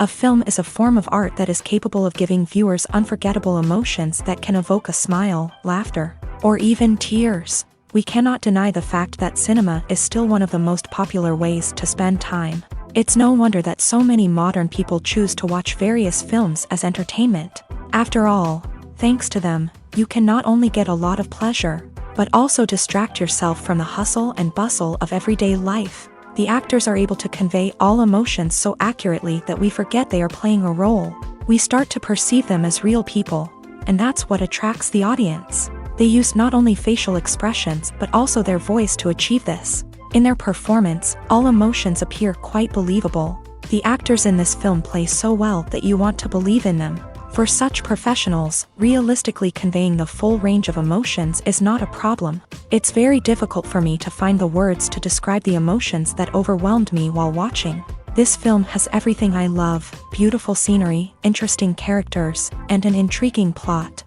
A film is a form of art that is capable of giving viewers unforgettable emotions that can evoke a smile, laughter, or even tears. We cannot deny the fact that cinema is still one of the most popular ways to spend time. It's no wonder that so many modern people choose to watch various films as entertainment. After all, thanks to them, you can not only get a lot of pleasure, but also distract yourself from the hustle and bustle of everyday life. The actors are able to convey all emotions so accurately that we forget they are playing a role. We start to perceive them as real people, and that's what attracts the audience. They use not only facial expressions but also their voice to achieve this. In their performance, all emotions appear quite believable. The actors in this film play so well that you want to believe in them. For such professionals, realistically conveying the full range of emotions is not a problem. It's very difficult for me to find the words to describe the emotions that overwhelmed me while watching. This film has everything I love: beautiful scenery, interesting characters, and an intriguing plot.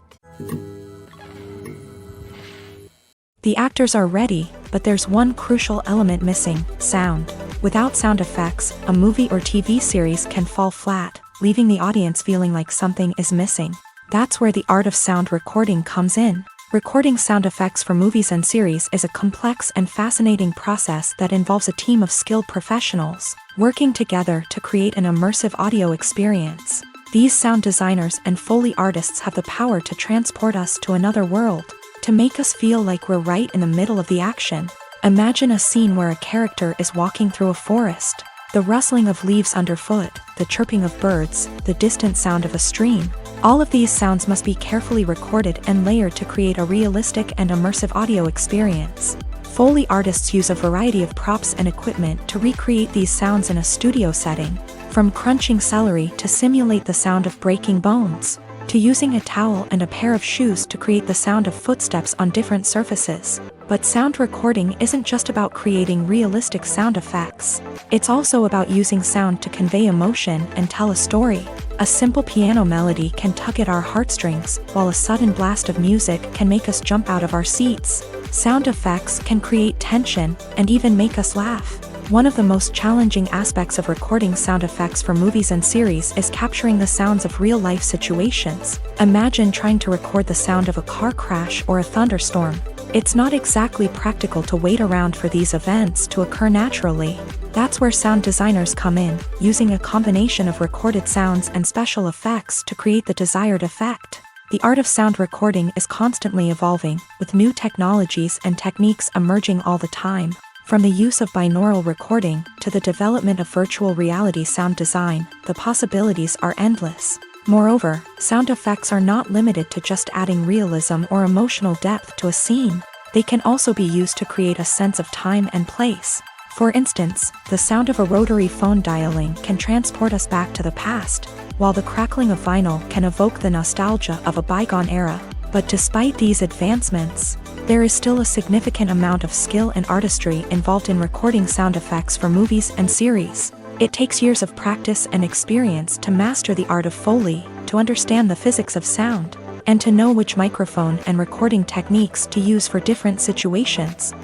The actors are ready, but there's one crucial element missing: sound. Without sound effects, a movie or TV series can fall flat, leaving the audience feeling like something is missing. That's where the art of sound recording comes in. Recording sound effects for movies and series is a complex and fascinating process that involves a team of skilled professionals working together to create an immersive audio experience. These sound designers and Foley artists have the power to transport us to another world, to make us feel like we're right in the middle of the action. Imagine a scene where a character is walking through a forest. The rustling of leaves underfoot, the chirping of birds, the distant sound of a stream. All of these sounds must be carefully recorded and layered to create a realistic and immersive audio experience. Foley artists use a variety of props and equipment to recreate these sounds in a studio setting, from crunching celery to simulate the sound of breaking bones, to using a towel and a pair of shoes to create the sound of footsteps on different surfaces. But sound recording isn't just about creating realistic sound effects. It's also about using sound to convey emotion and tell a story. A simple piano melody can tug at our heartstrings, while a sudden blast of music can make us jump out of our seats. Sound effects can create tension and even make us laugh. One of the most challenging aspects of recording sound effects for movies and series is capturing the sounds of real-life situations. Imagine trying to record the sound of a car crash or a thunderstorm. It's not exactly practical to wait around for these events to occur naturally. That's where sound designers come in, using a combination of recorded sounds and special effects to create the desired effect. The art of sound recording is constantly evolving, with new technologies and techniques emerging all the time. From the use of binaural recording to the development of virtual reality sound design, the possibilities are endless. Moreover, sound effects are not limited to just adding realism or emotional depth to a scene. They can also be used to create a sense of time and place. For instance, the sound of a rotary phone dialing can transport us back to the past, while the crackling of vinyl can evoke the nostalgia of a bygone era. But despite these advancements, there is still a significant amount of skill and artistry involved in recording sound effects for movies and series. It takes years of practice and experience to master the art of Foley, to understand the physics of sound, and to know which microphone and recording techniques to use for different situations.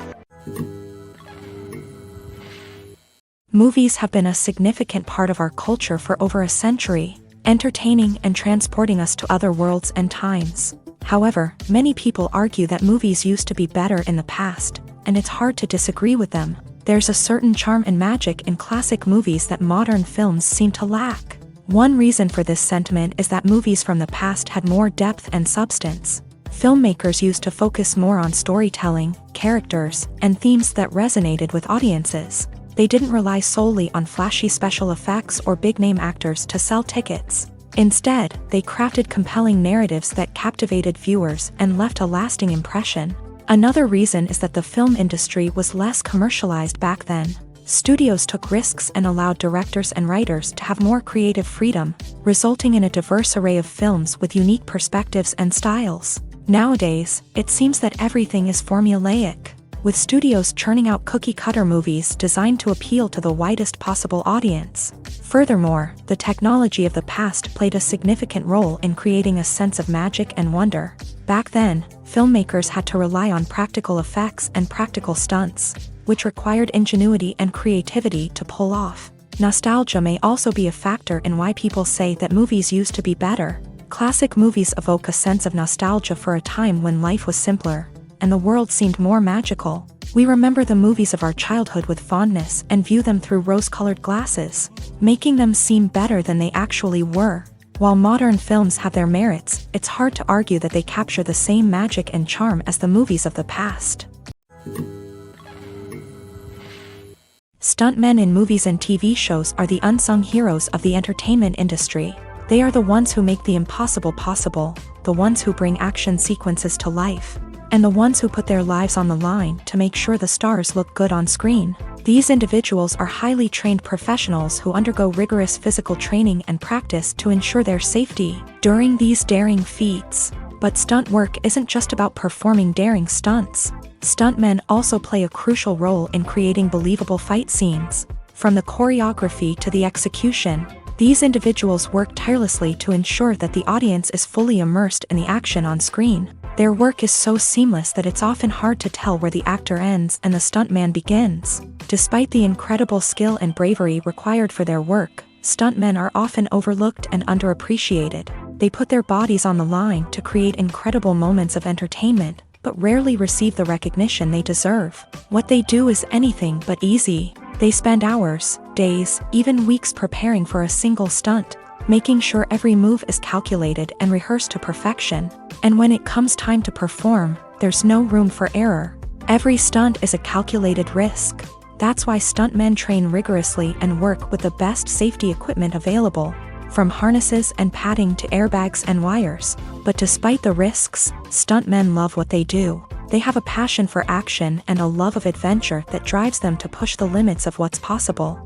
Movies have been a significant part of our culture for over a century, entertaining and transporting us to other worlds and times. However, many people argue that movies used to be better in the past, and it's hard to disagree with them. There's a certain charm and magic in classic movies that modern films seem to lack. One reason for this sentiment is that movies from the past had more depth and substance. Filmmakers used to focus more on storytelling, characters, and themes that resonated with audiences. They didn't rely solely on flashy special effects or big-name actors to sell tickets. Instead, they crafted compelling narratives that captivated viewers and left a lasting impression. Another reason is that the film industry was less commercialized back then. Studios took risks and allowed directors and writers to have more creative freedom, resulting in a diverse array of films with unique perspectives and styles. Nowadays, it seems that everything is formulaic, with studios churning out cookie-cutter movies designed to appeal to the widest possible audience. Furthermore, the technology of the past played a significant role in creating a sense of magic and wonder. Back then, filmmakers had to rely on practical effects and practical stunts, which required ingenuity and creativity to pull off. Nostalgia may also be a factor in why people say that movies used to be better. Classic movies evoke a sense of nostalgia for a time when life was simpler, and the world seemed more magical. We remember the movies of our childhood with fondness and view them through rose-colored glasses, making them seem better than they actually were. While modern films have their merits, it's hard to argue that they capture the same magic and charm as the movies of the past. Stuntmen in movies and TV shows are the unsung heroes of the entertainment industry. They are the ones who make the impossible possible, the ones who bring action sequences to life, and the ones who put their lives on the line to make sure the stars look good on screen. These individuals are highly trained professionals who undergo rigorous physical training and practice to ensure their safety during these daring feats. But stunt work isn't just about performing daring stunts. Stuntmen also play a crucial role in creating believable fight scenes. From the choreography to the execution, these individuals work tirelessly to ensure that the audience is fully immersed in the action on screen. Their work is so seamless that it's often hard to tell where the actor ends and the stuntman begins. Despite the incredible skill and bravery required for their work, stuntmen are often overlooked and underappreciated. They put their bodies on the line to create incredible moments of entertainment, but rarely receive the recognition they deserve. What they do is anything but easy. They spend hours, days, even weeks preparing for a single stunt, making sure every move is calculated and rehearsed to perfection. And when it comes time to perform, there's no room for error. Every stunt is a calculated risk. That's why stuntmen train rigorously and work with the best safety equipment available, from harnesses and padding to airbags and wires. But despite the risks, stuntmen love what they do. They have a passion for action and a love of adventure that drives them to push the limits of what's possible.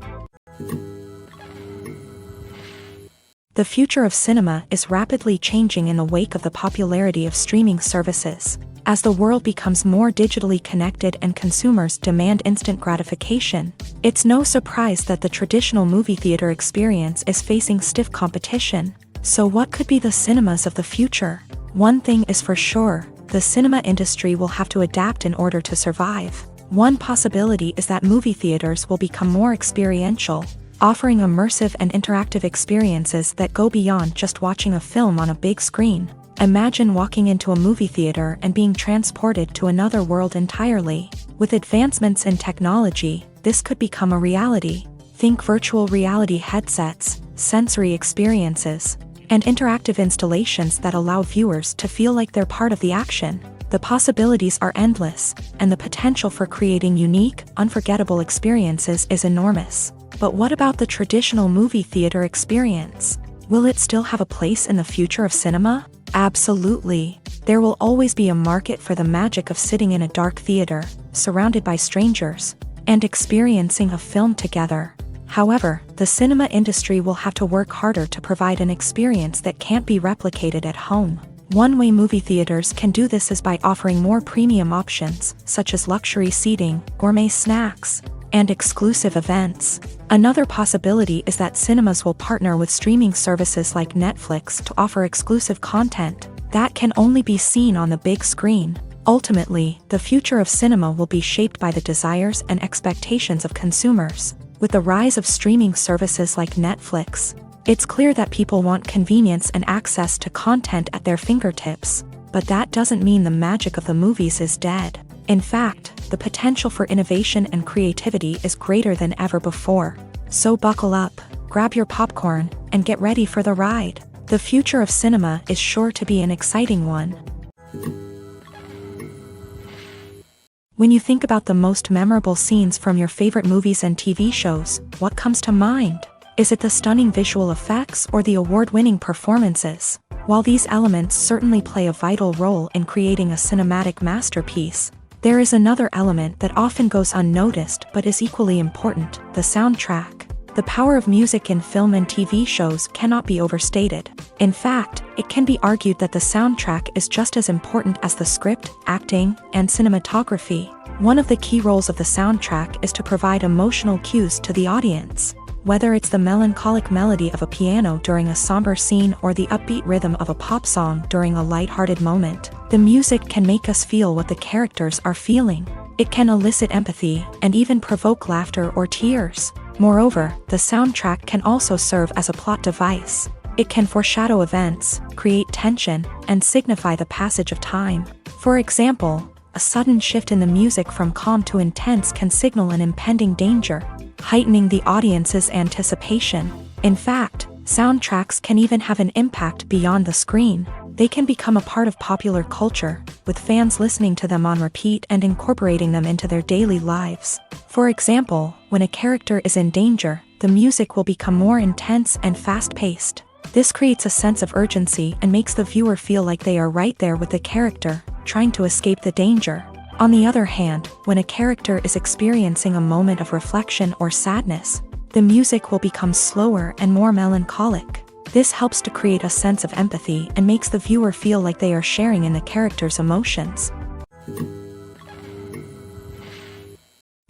The future of cinema is rapidly changing in the wake of the popularity of streaming services. As the world becomes more digitally connected and consumers demand instant gratification, it's no surprise that the traditional movie theater experience is facing stiff competition. So what could be the cinemas of the future? One thing is for sure, the cinema industry will have to adapt in order to survive. One possibility is that movie theaters will become more experiential, offering immersive and interactive experiences that go beyond just watching a film on a big screen. Imagine walking into a movie theater and being transported to another world entirely. With advancements in technology, this could become a reality. Think virtual reality headsets, sensory experiences, and interactive installations that allow viewers to feel like they're part of the action. The possibilities are endless, and the potential for creating unique, unforgettable experiences is enormous. But what about the traditional movie theater experience? Will it still have a place in the future of cinema? Absolutely. There will always be a market for the magic of sitting in a dark theater, surrounded by strangers, and experiencing a film together. However, the cinema industry will have to work harder to provide an experience that can't be replicated at home. One way movie theaters can do this is by offering more premium options, such as luxury seating, gourmet snacks, and exclusive events. Another possibility is that cinemas will partner with streaming services like Netflix to offer exclusive content that can only be seen on the big screen. Ultimately, the future of cinema will be shaped by the desires and expectations of consumers. With the rise of streaming services like Netflix, it's clear that people want convenience and access to content at their fingertips. But that doesn't mean the magic of the movies is dead. In fact, the potential for innovation and creativity is greater than ever before. So buckle up, grab your popcorn, and get ready for the ride. The future of cinema is sure to be an exciting one. When you think about the most memorable scenes from your favorite movies and TV shows, what comes to mind? Is it the stunning visual effects or the award-winning performances? While these elements certainly play a vital role in creating a cinematic masterpiece, there is another element that often goes unnoticed but is equally important: the soundtrack. The power of music in film and TV shows cannot be overstated. In fact, it can be argued that the soundtrack is just as important as the script, acting, and cinematography. One of the key roles of the soundtrack is to provide emotional cues to the audience. Whether it's the melancholic melody of a piano during a somber scene or the upbeat rhythm of a pop song during a light-hearted moment, the music can make us feel what the characters are feeling. It can elicit empathy and even provoke laughter or tears. Moreover, the soundtrack can also serve as a plot device. It can foreshadow events, create tension, and signify the passage of time. For example, a sudden shift in the music from calm to intense can signal an impending danger, heightening the audience's anticipation. In fact, soundtracks can even have an impact beyond the screen. They can become a part of popular culture, with fans listening to them on repeat and incorporating them into their daily lives. For example, when a character is in danger, the music will become more intense and fast-paced. This creates a sense of urgency and makes the viewer feel like they are right there with the character, trying to escape the danger. On the other hand, when a character is experiencing a moment of reflection or sadness, the music will become slower and more melancholic. This helps to create a sense of empathy and makes the viewer feel like they are sharing in the character's emotions.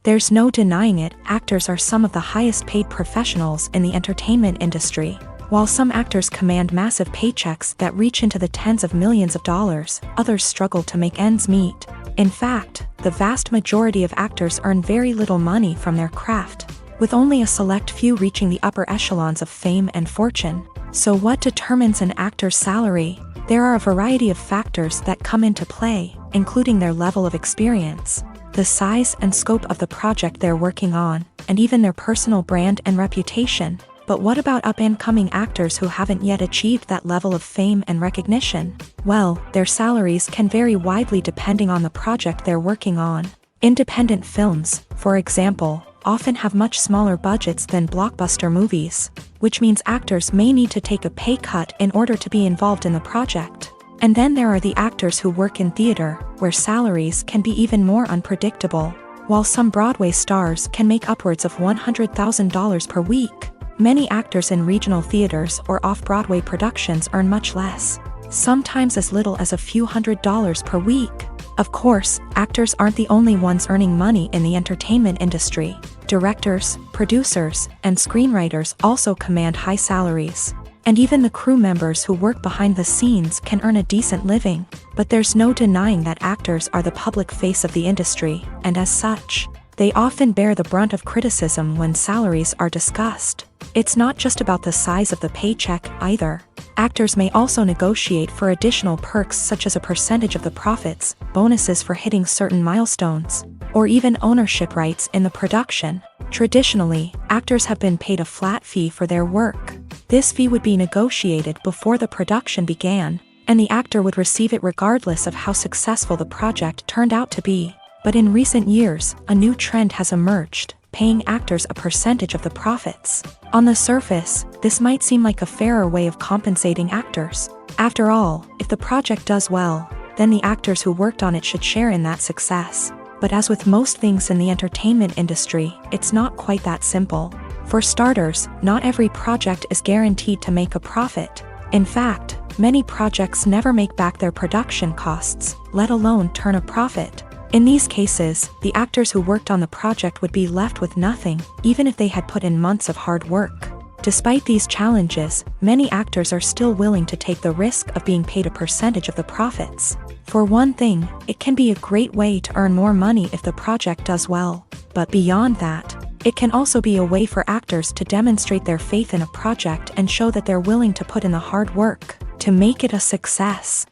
There's no denying it, actors are some of the highest paid professionals in the entertainment industry. While some actors command massive paychecks that reach into the tens of millions of dollars, others struggle to make ends meet. In fact, the vast majority of actors earn very little money from their craft, with only a select few reaching the upper echelons of fame and fortune. So what determines an actor's salary? There are a variety of factors that come into play, including their level of experience, the size and scope of the project they're working on, and even their personal brand and reputation. But what about up-and-coming actors who haven't yet achieved that level of fame and recognition? Well, their salaries can vary widely depending on the project they're working on. Independent films, for example, often have much smaller budgets than blockbuster movies, which means actors may need to take a pay cut in order to be involved in the project. And then there are the actors who work in theater, where salaries can be even more unpredictable. While some Broadway stars can make upwards of $100,000 per week, many actors in regional theaters or off-Broadway productions earn much less, sometimes as little as a few $100s per week. Of course, actors aren't the only ones earning money in the entertainment industry. Directors, producers, and screenwriters also command high salaries. And even the crew members who work behind the scenes can earn a decent living. But there's no denying that actors are the public face of the industry, and as such, they often bear the brunt of criticism when salaries are discussed. It's not just about the size of the paycheck, either. Actors may also negotiate for additional perks such as a percentage of the profits, bonuses for hitting certain milestones, or even ownership rights in the production. Traditionally, actors have been paid a flat fee for their work. This fee would be negotiated before the production began, and the actor would receive it regardless of how successful the project turned out to be. But in recent years, a new trend has emerged, paying actors a percentage of the profits. On the surface, this might seem like a fairer way of compensating actors. After all, if the project does well, then the actors who worked on it should share in that success. But as with most things in the entertainment industry, it's not quite that simple. For starters, not every project is guaranteed to make a profit. In fact, many projects never make back their production costs, let alone turn a profit. In these cases, the actors who worked on the project would be left with nothing, even if they had put in months of hard work. Despite these challenges, many actors are still willing to take the risk of being paid a percentage of the profits. For one thing, it can be a great way to earn more money if the project does well. But beyond that, it can also be a way for actors to demonstrate their faith in a project and show that they're willing to put in the hard work to make it a success.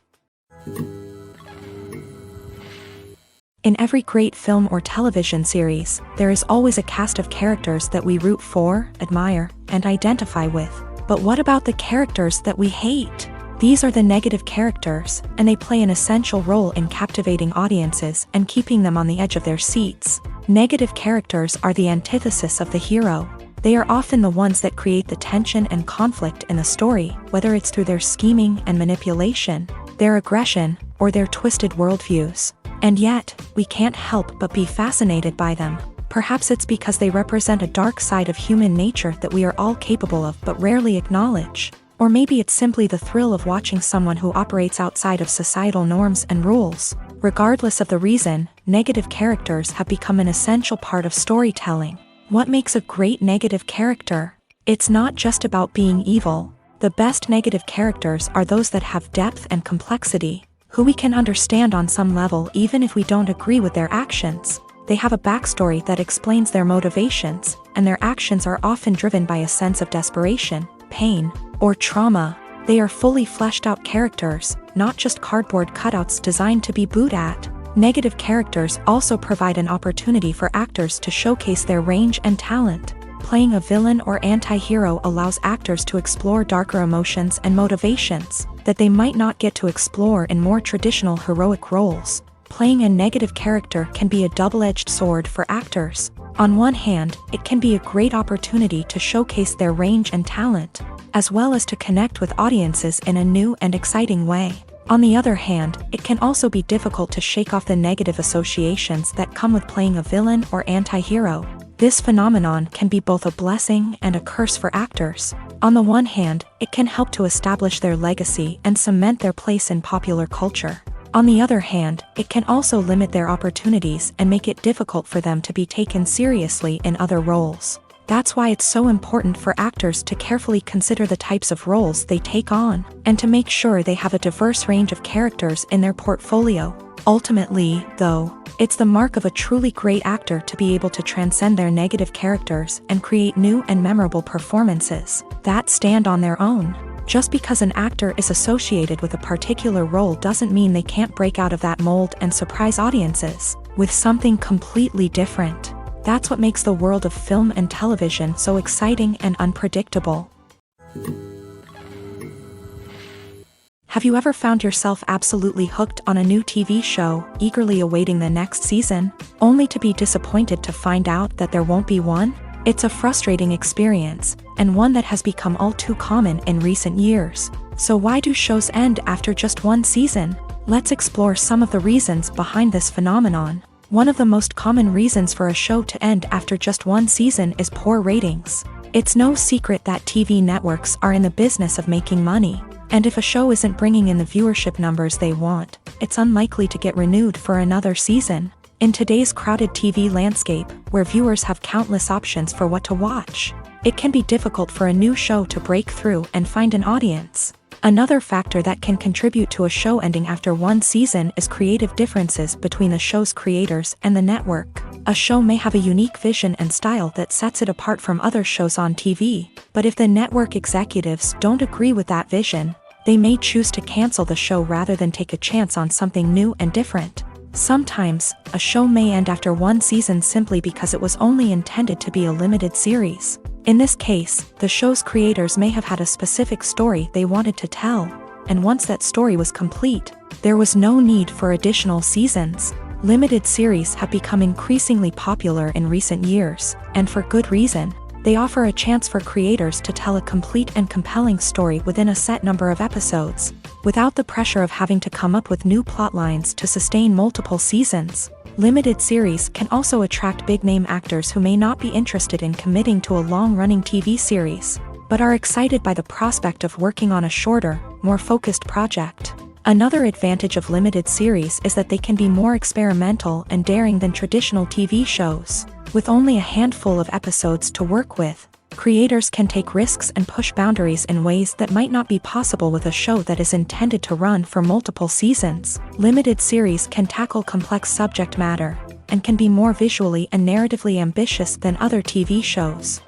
In every great film or television series, there is always a cast of characters that we root for, admire, and identify with. But what about the characters that we hate? These are the negative characters, and they play an essential role in captivating audiences and keeping them on the edge of their seats. Negative characters are the antithesis of the hero. They are often the ones that create the tension and conflict in the story, whether it's through their scheming and manipulation, their aggression, or their twisted worldviews. And yet, we can't help but be fascinated by them. Perhaps it's because they represent a dark side of human nature that we are all capable of but rarely acknowledge. Or maybe it's simply the thrill of watching someone who operates outside of societal norms and rules. Regardless of the reason, negative characters have become an essential part of storytelling. What makes a great negative character? It's not just about being evil. The best negative characters are those that have depth and complexity, who we can understand on some level even if we don't agree with their actions. They have a backstory that explains their motivations, and their actions are often driven by a sense of desperation, pain, or trauma. They are fully fleshed out characters, not just cardboard cutouts designed to be booed at. Negative characters also provide an opportunity for actors to showcase their range and talent. Playing a villain or anti-hero allows actors to explore darker emotions and motivations that they might not get to explore in more traditional heroic roles. Playing a negative character can be a double-edged sword for actors. On one hand, it can be a great opportunity to showcase their range and talent, as well as to connect with audiences in a new and exciting way. On the other hand, it can also be difficult to shake off the negative associations that come with playing a villain or anti-hero. This phenomenon can be both a blessing and a curse for actors. On the one hand, it can help to establish their legacy and cement their place in popular culture. On the other hand, it can also limit their opportunities and make it difficult for them to be taken seriously in other roles. That's why it's so important for actors to carefully consider the types of roles they take on, and to make sure they have a diverse range of characters in their portfolio. Ultimately, though, it's the mark of a truly great actor to be able to transcend their negative characters and create new and memorable performances that stand on their own. Just because an actor is associated with a particular role doesn't mean they can't break out of that mold and surprise audiences with something completely different. That's what makes the world of film and television so exciting and unpredictable. Have you ever found yourself absolutely hooked on a new TV show, eagerly awaiting the next season, only to be disappointed to find out that there won't be one? It's a frustrating experience, and one that has become all too common in recent years. So why do shows end after just one season? Let's explore some of the reasons behind this phenomenon. One of the most common reasons for a show to end after just one season is poor ratings. It's no secret that TV networks are in the business of making money, and if a show isn't bringing in the viewership numbers they want, it's unlikely to get renewed for another season. In today's crowded TV landscape, where viewers have countless options for what to watch, it can be difficult for a new show to break through and find an audience. Another factor that can contribute to a show ending after one season is creative differences between the show's creators and the network. A show may have a unique vision and style that sets it apart from other shows on TV, but if the network executives don't agree with that vision, they may choose to cancel the show rather than take a chance on something new and different. Sometimes, a show may end after one season simply because it was only intended to be a limited series. In this case, the show's creators may have had a specific story they wanted to tell, and once that story was complete, there was no need for additional seasons. Limited series have become increasingly popular in recent years, and for good reason. They offer a chance for creators to tell a complete and compelling story within a set number of episodes, without the pressure of having to come up with new plot lines to sustain multiple seasons. Limited series can also attract big-name actors who may not be interested in committing to a long-running TV series, but are excited by the prospect of working on a shorter, more focused project. Another advantage of limited series is that they can be more experimental and daring than traditional TV shows. With only a handful of episodes to work with, creators can take risks and push boundaries in ways that might not be possible with a show that is intended to run for multiple seasons. Limited series can tackle complex subject matter, and can be more visually and narratively ambitious than other TV shows.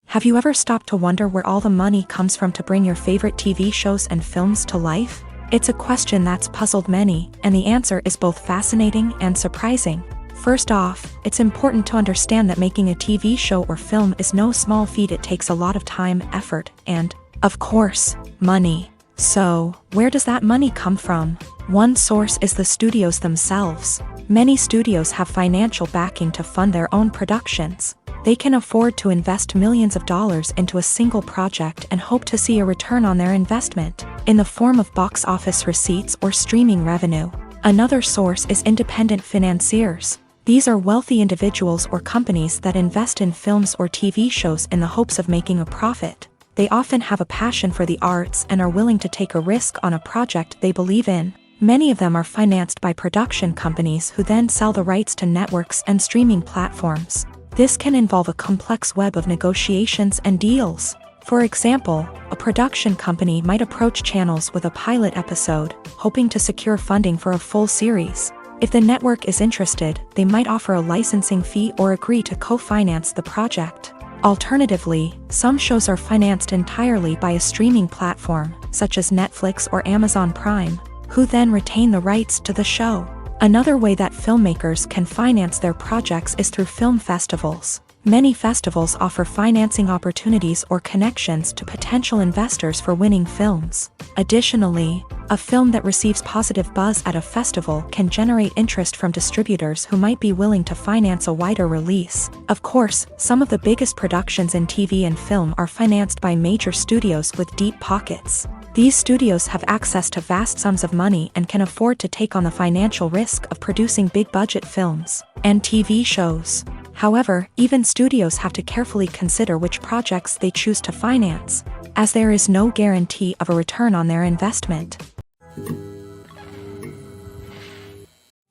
Have you ever stopped to wonder where all the money comes from to bring your favorite TV shows and films to life? It's a question that's puzzled many, and the answer is both fascinating and surprising. First off, it's important to understand that making a TV show or film is no small feat. It takes a lot of time, effort, and, of course, money. So, where does that money come from? One source is the studios themselves. Many studios have financial backing to fund their own productions. They can afford to invest millions of dollars into a single project and hope to see a return on their investment, in the form of box office receipts or streaming revenue. Another source is independent financiers. These are wealthy individuals or companies that invest in films or TV shows in the hopes of making a profit. They often have a passion for the arts and are willing to take a risk on a project they believe in. Many of them are financed by production companies who then sell the rights to networks and streaming platforms. This can involve a complex web of negotiations and deals. For example, a production company might approach channels with a pilot episode, hoping to secure funding for a full series. If the network is interested, they might offer a licensing fee or agree to co-finance the project. Alternatively, some shows are financed entirely by a streaming platform, such as Netflix or Amazon Prime, who then retain the rights to the show. Another way that filmmakers can finance their projects is through film festivals. Many festivals offer financing opportunities or connections to potential investors for winning films. Additionally, a film that receives positive buzz at a festival can generate interest from distributors who might be willing to finance a wider release. Of course, some of the biggest productions in TV and film are financed by major studios with deep pockets. These studios have access to vast sums of money and can afford to take on the financial risk of producing big-budget films and TV shows. However, even studios have to carefully consider which projects they choose to finance, as there is no guarantee of a return on their investment.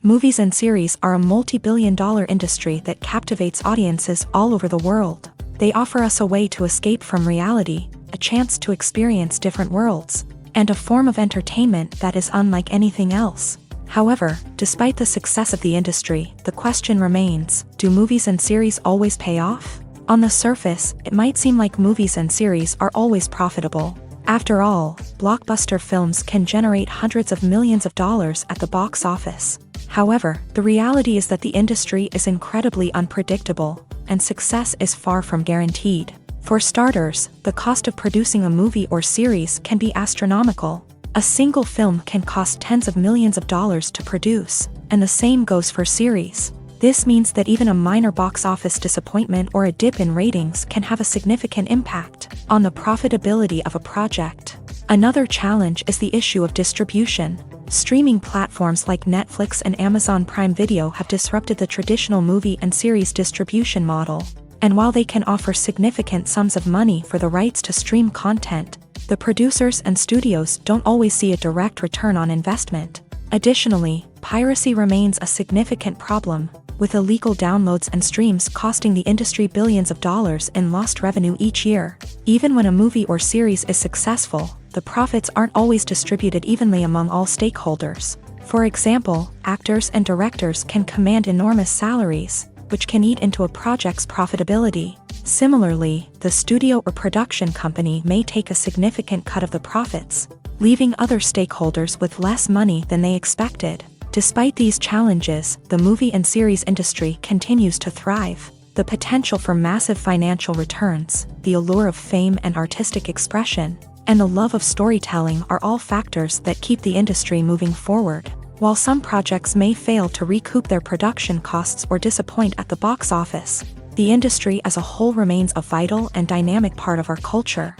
Movies and series are a multi-billion-dollar industry that captivates audiences all over the world. They offer us a way to escape from reality, a chance to experience different worlds, and a form of entertainment that is unlike anything else. However, despite the success of the industry, the question remains, do movies and series always pay off? On the surface, it might seem like movies and series are always profitable. After all, blockbuster films can generate hundreds of millions of dollars at the box office. However, the reality is that the industry is incredibly unpredictable, and success is far from guaranteed. For starters, the cost of producing a movie or series can be astronomical. A single film can cost tens of millions of dollars to produce, and the same goes for series. This means that even a minor box office disappointment or a dip in ratings can have a significant impact on the profitability of a project. Another challenge is the issue of distribution. Streaming platforms like Netflix and Amazon Prime Video have disrupted the traditional movie and series distribution model. And while they can offer significant sums of money for the rights to stream content, the producers and studios don't always see a direct return on investment. Additionally, piracy remains a significant problem, with illegal downloads and streams costing the industry billions of dollars in lost revenue each year. Even when a movie or series is successful, the profits aren't always distributed evenly among all stakeholders. For example, actors and directors can command enormous salaries, which can eat into a project's profitability. Similarly, the studio or production company may take a significant cut of the profits, leaving other stakeholders with less money than they expected. Despite these challenges, the movie and series industry continues to thrive. The potential for massive financial returns, the allure of fame and artistic expression, and the love of storytelling are all factors that keep the industry moving forward. While some projects may fail to recoup their production costs or disappoint at the box office, the industry as a whole remains a vital and dynamic part of our culture.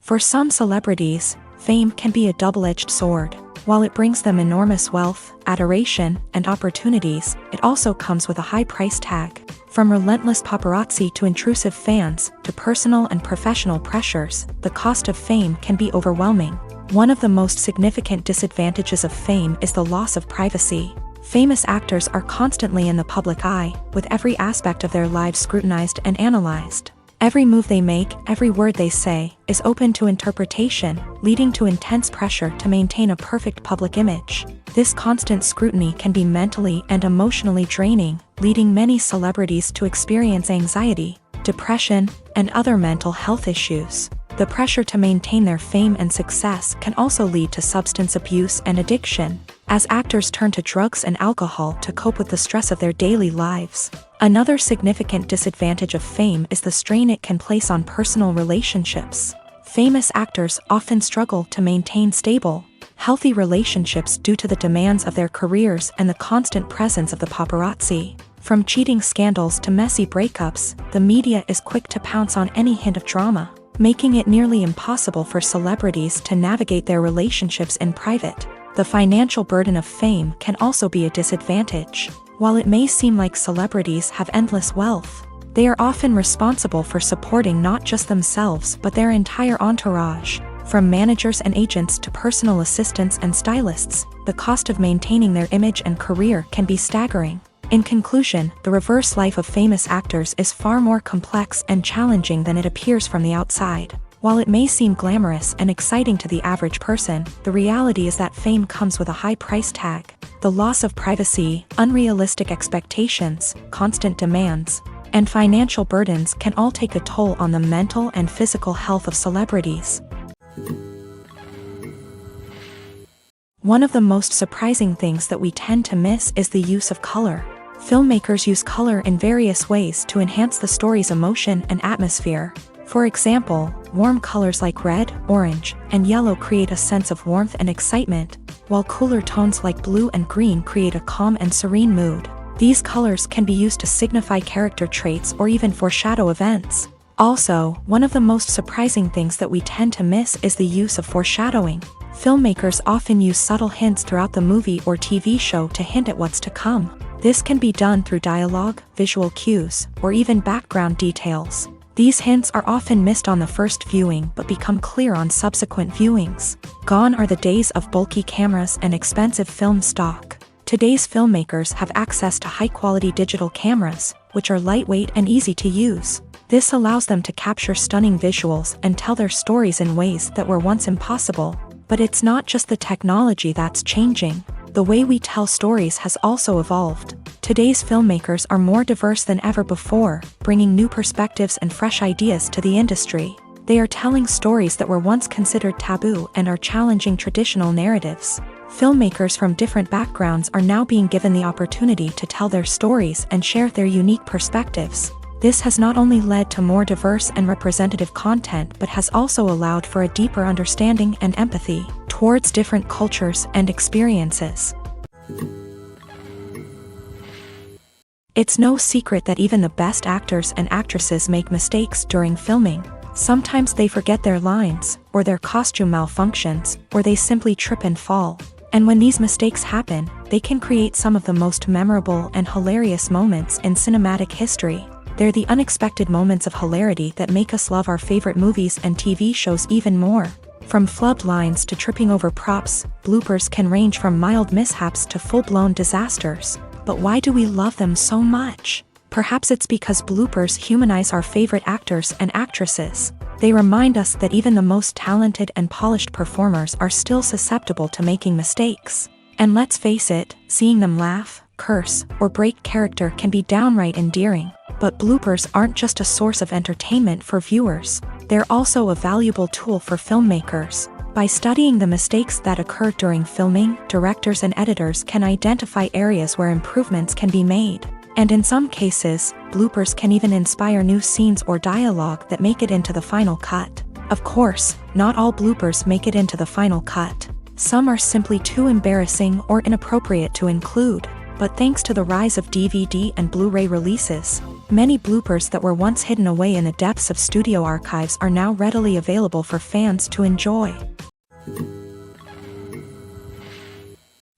For some celebrities, fame can be a double-edged sword. While it brings them enormous wealth, adoration, and opportunities, it also comes with a high price tag. From relentless paparazzi to intrusive fans, to personal and professional pressures, the cost of fame can be overwhelming. One of the most significant disadvantages of fame is the loss of privacy. Famous actors are constantly in the public eye, with every aspect of their lives scrutinized and analyzed. Every move they make, every word they say, is open to interpretation, leading to intense pressure to maintain a perfect public image. This constant scrutiny can be mentally and emotionally draining, leading many celebrities to experience anxiety, depression, and other mental health issues. The pressure to maintain their fame and success can also lead to substance abuse and addiction, as actors turn to drugs and alcohol to cope with the stress of their daily lives. Another significant disadvantage of fame is the strain it can place on personal relationships. Famous actors often struggle to maintain stable, healthy relationships due to the demands of their careers and the constant presence of the paparazzi. From cheating scandals to messy breakups, the media is quick to pounce on any hint of drama, making it nearly impossible for celebrities to navigate their relationships in private. The financial burden of fame can also be a disadvantage. While it may seem like celebrities have endless wealth, they are often responsible for supporting not just themselves but their entire entourage. From managers and agents to personal assistants and stylists, the cost of maintaining their image and career can be staggering. In conclusion, the reverse life of famous actors is far more complex and challenging than it appears from the outside. While it may seem glamorous and exciting to the average person, the reality is that fame comes with a high price tag. The loss of privacy, unrealistic expectations, constant demands, and financial burdens can all take a toll on the mental and physical health of celebrities. One of the most surprising things that we tend to miss is the use of color. Filmmakers use color in various ways to enhance the story's emotion and atmosphere. For example, warm colors like red, orange, and yellow create a sense of warmth and excitement, while cooler tones like blue and green create a calm and serene mood. These colors can be used to signify character traits or even foreshadow events. Also, one of the most surprising things that we tend to miss is the use of foreshadowing. Filmmakers often use subtle hints throughout the movie or TV show to hint at what's to come. This can be done through dialogue, visual cues, or even background details. These hints are often missed on the first viewing but become clear on subsequent viewings. Gone are the days of bulky cameras and expensive film stock. Today's filmmakers have access to high-quality digital cameras, which are lightweight and easy to use. This allows them to capture stunning visuals and tell their stories in ways that were once impossible. But it's not just the technology that's changing. The way we tell stories has also evolved. Today's filmmakers are more diverse than ever before, bringing new perspectives and fresh ideas to the industry. They are telling stories that were once considered taboo and are challenging traditional narratives. Filmmakers from different backgrounds are now being given the opportunity to tell their stories and share their unique perspectives. This has not only led to more diverse and representative content but has also allowed for a deeper understanding and empathy towards different cultures and experiences. It's no secret that even the best actors and actresses make mistakes during filming. Sometimes they forget their lines, or their costume malfunctions, or they simply trip and fall. And when these mistakes happen, they can create some of the most memorable and hilarious moments in cinematic history. They're the unexpected moments of hilarity that make us love our favorite movies and TV shows even more. From flubbed lines to tripping over props, bloopers can range from mild mishaps to full-blown disasters. But why do we love them so much? Perhaps it's because bloopers humanize our favorite actors and actresses. They remind us that even the most talented and polished performers are still susceptible to making mistakes. And let's face it, seeing them laugh, curse, or break character can be downright endearing. But bloopers aren't just a source of entertainment for viewers. They're also a valuable tool for filmmakers. By studying the mistakes that occur during filming, directors and editors can identify areas where improvements can be made. And in some cases, bloopers can even inspire new scenes or dialogue that make it into the final cut. Of course, not all bloopers make it into the final cut. Some are simply too embarrassing or inappropriate to include. But thanks to the rise of DVD and Blu-ray releases, many bloopers that were once hidden away in the depths of studio archives are now readily available for fans to enjoy.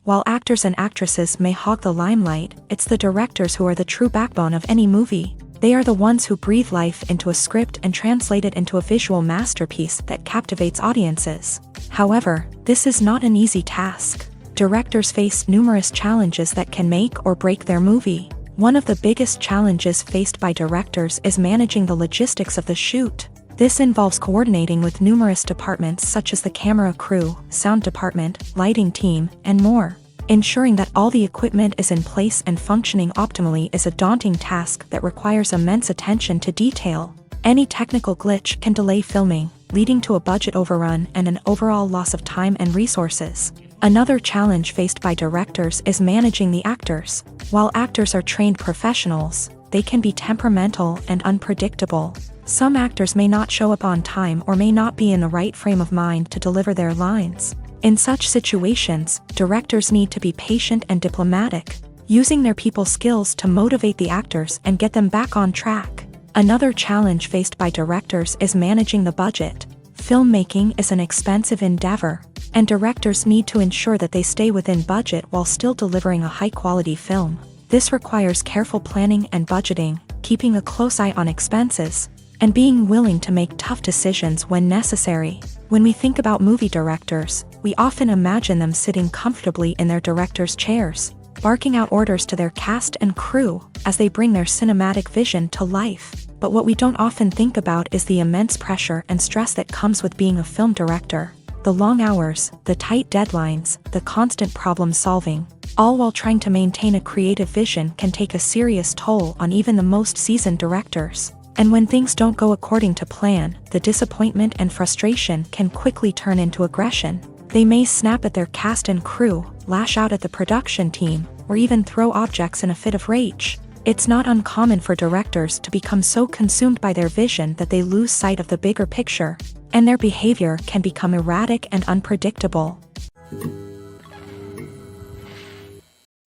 While actors and actresses may hog the limelight, it's the directors who are the true backbone of any movie. They are the ones who breathe life into a script and translate it into a visual masterpiece that captivates audiences. However, this is not an easy task. Directors face numerous challenges that can make or break their movie. One of the biggest challenges faced by directors is managing the logistics of the shoot. This involves coordinating with numerous departments such as the camera crew, sound department, lighting team, and more. Ensuring that all the equipment is in place and functioning optimally is a daunting task that requires immense attention to detail. Any technical glitch can delay filming, leading to a budget overrun and an overall loss of time and resources. Another challenge faced by directors is managing the actors. While actors are trained professionals, they can be temperamental and unpredictable. Some actors may not show up on time or may not be in the right frame of mind to deliver their lines. In such situations, directors need to be patient and diplomatic, using their people skills to motivate the actors and get them back on track. Another challenge faced by directors is managing the budget. Filmmaking is an expensive endeavor, and directors need to ensure that they stay within budget while still delivering a high-quality film. This requires careful planning and budgeting, keeping a close eye on expenses, and being willing to make tough decisions when necessary. When we think about movie directors, we often imagine them sitting comfortably in their director's chairs. barking out orders to their cast and crew as they bring their cinematic vision to life. But what we don't often think about is the immense pressure and stress that comes with being a film director. The long hours, the tight deadlines, the constant problem solving, all while trying to maintain a creative vision can take a serious toll on even the most seasoned directors. And when things don't go according to plan, the disappointment and frustration can quickly turn into aggression. They may snap at their cast and crew, lash out at the production team, or even throw objects in a fit of rage. It's not uncommon for directors to become so consumed by their vision that they lose sight of the bigger picture, and their behavior can become erratic and unpredictable.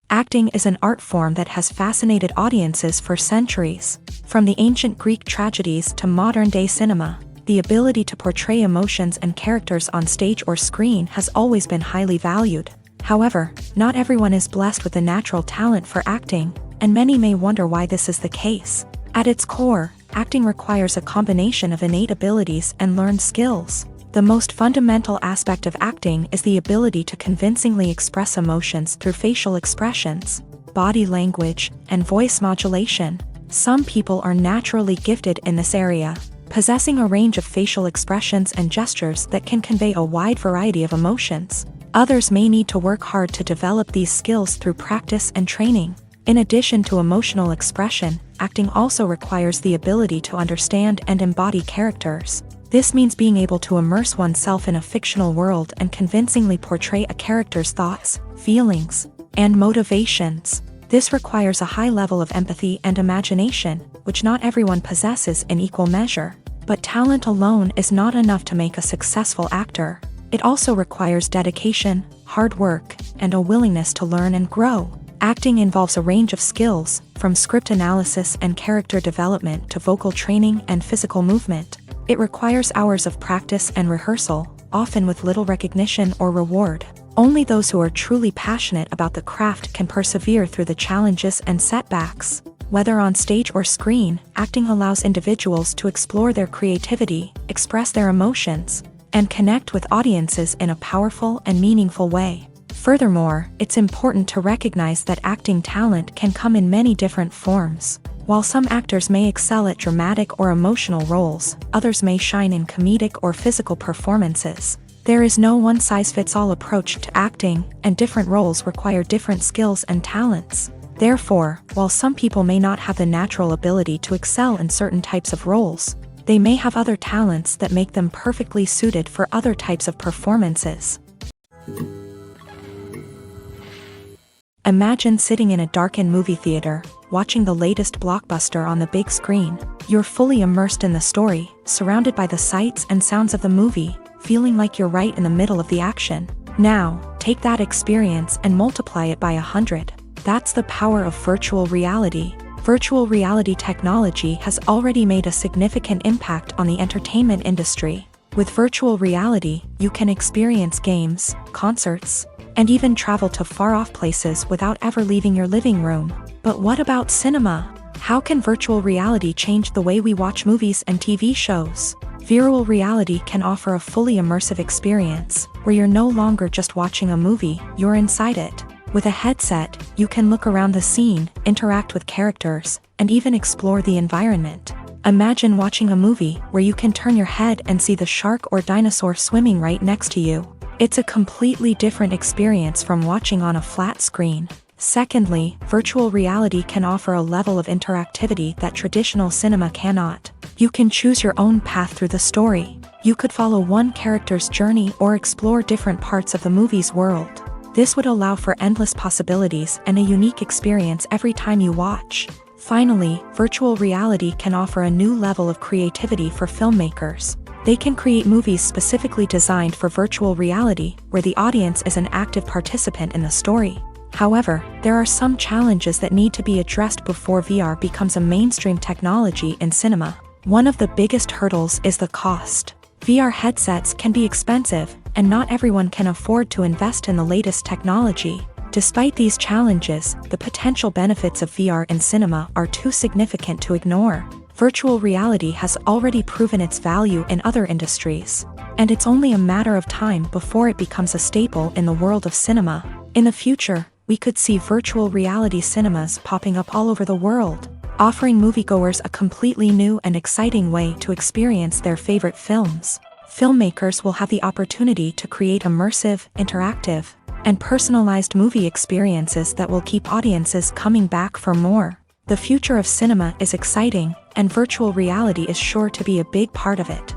Acting is an art form that has fascinated audiences for centuries. From the ancient Greek tragedies to modern-day cinema, the ability to portray emotions and characters on stage or screen has always been highly valued. However, not everyone is blessed with a natural talent for acting, and many may wonder why this is the case. At its core, acting requires a combination of innate abilities and learned skills. The most fundamental aspect of acting is the ability to convincingly express emotions through facial expressions, body language, and voice modulation. Some people are naturally gifted in this area, possessing a range of facial expressions and gestures that can convey a wide variety of emotions. Others may need to work hard to develop these skills through practice and training. In addition to emotional expression, acting also requires the ability to understand and embody characters. This means being able to immerse oneself in a fictional world and convincingly portray a character's thoughts, feelings, and motivations. This requires a high level of empathy and imagination, which not everyone possesses in equal measure. But talent alone is not enough to make a successful actor. It also requires dedication, hard work, and a willingness to learn and grow. Acting involves a range of skills, from script analysis and character development to vocal training and physical movement. It requires hours of practice and rehearsal, often with little recognition or reward. Only those who are truly passionate about the craft can persevere through the challenges and setbacks. Whether on stage or screen, acting allows individuals to explore their creativity, express their emotions, and connect with audiences in a powerful and meaningful way. Furthermore, it's important to recognize that acting talent can come in many different forms. While some actors may excel at dramatic or emotional roles, others may shine in comedic or physical performances. There is no one-size-fits-all approach to acting, and different roles require different skills and talents. Therefore, while some people may not have the natural ability to excel in certain types of roles, they may have other talents that make them perfectly suited for other types of performances. Imagine sitting in a darkened movie theater, watching the latest blockbuster on the big screen. You're fully immersed in the story, surrounded by the sights and sounds of the movie, feeling like you're right in the middle of the action. Now, take that experience and multiply it by 100. That's the power of virtual reality. Virtual reality technology has already made a significant impact on the entertainment industry. With virtual reality, you can experience games, concerts, and even travel to far-off places without ever leaving your living room. But what about cinema? How can virtual reality change the way we watch movies and TV shows? Virtual reality can offer a fully immersive experience, where you're no longer just watching a movie, you're inside it. With a headset, you can look around the scene, interact with characters, and even explore the environment. Imagine watching a movie where you can turn your head and see the shark or dinosaur swimming right next to you. It's a completely different experience from watching on a flat screen. Secondly, virtual reality can offer a level of interactivity that traditional cinema cannot. You can choose your own path through the story. You could follow one character's journey or explore different parts of the movie's world. This would allow for endless possibilities and a unique experience every time you watch. Finally, virtual reality can offer a new level of creativity for filmmakers. They can create movies specifically designed for virtual reality, where the audience is an active participant in the story. However, there are some challenges that need to be addressed before VR becomes a mainstream technology in cinema. One of the biggest hurdles is the cost. VR headsets can be expensive, and not everyone can afford to invest in the latest technology. Despite these challenges, the potential benefits of VR in cinema are too significant to ignore. Virtual reality has already proven its value in other industries, and it's only a matter of time before it becomes a staple in the world of cinema. In the future, we could see virtual reality cinemas popping up all over the world, offering moviegoers a completely new and exciting way to experience their favorite films. Filmmakers will have the opportunity to create immersive, interactive, and personalized movie experiences that will keep audiences coming back for more. The future of cinema is exciting, and virtual reality is sure to be a big part of it.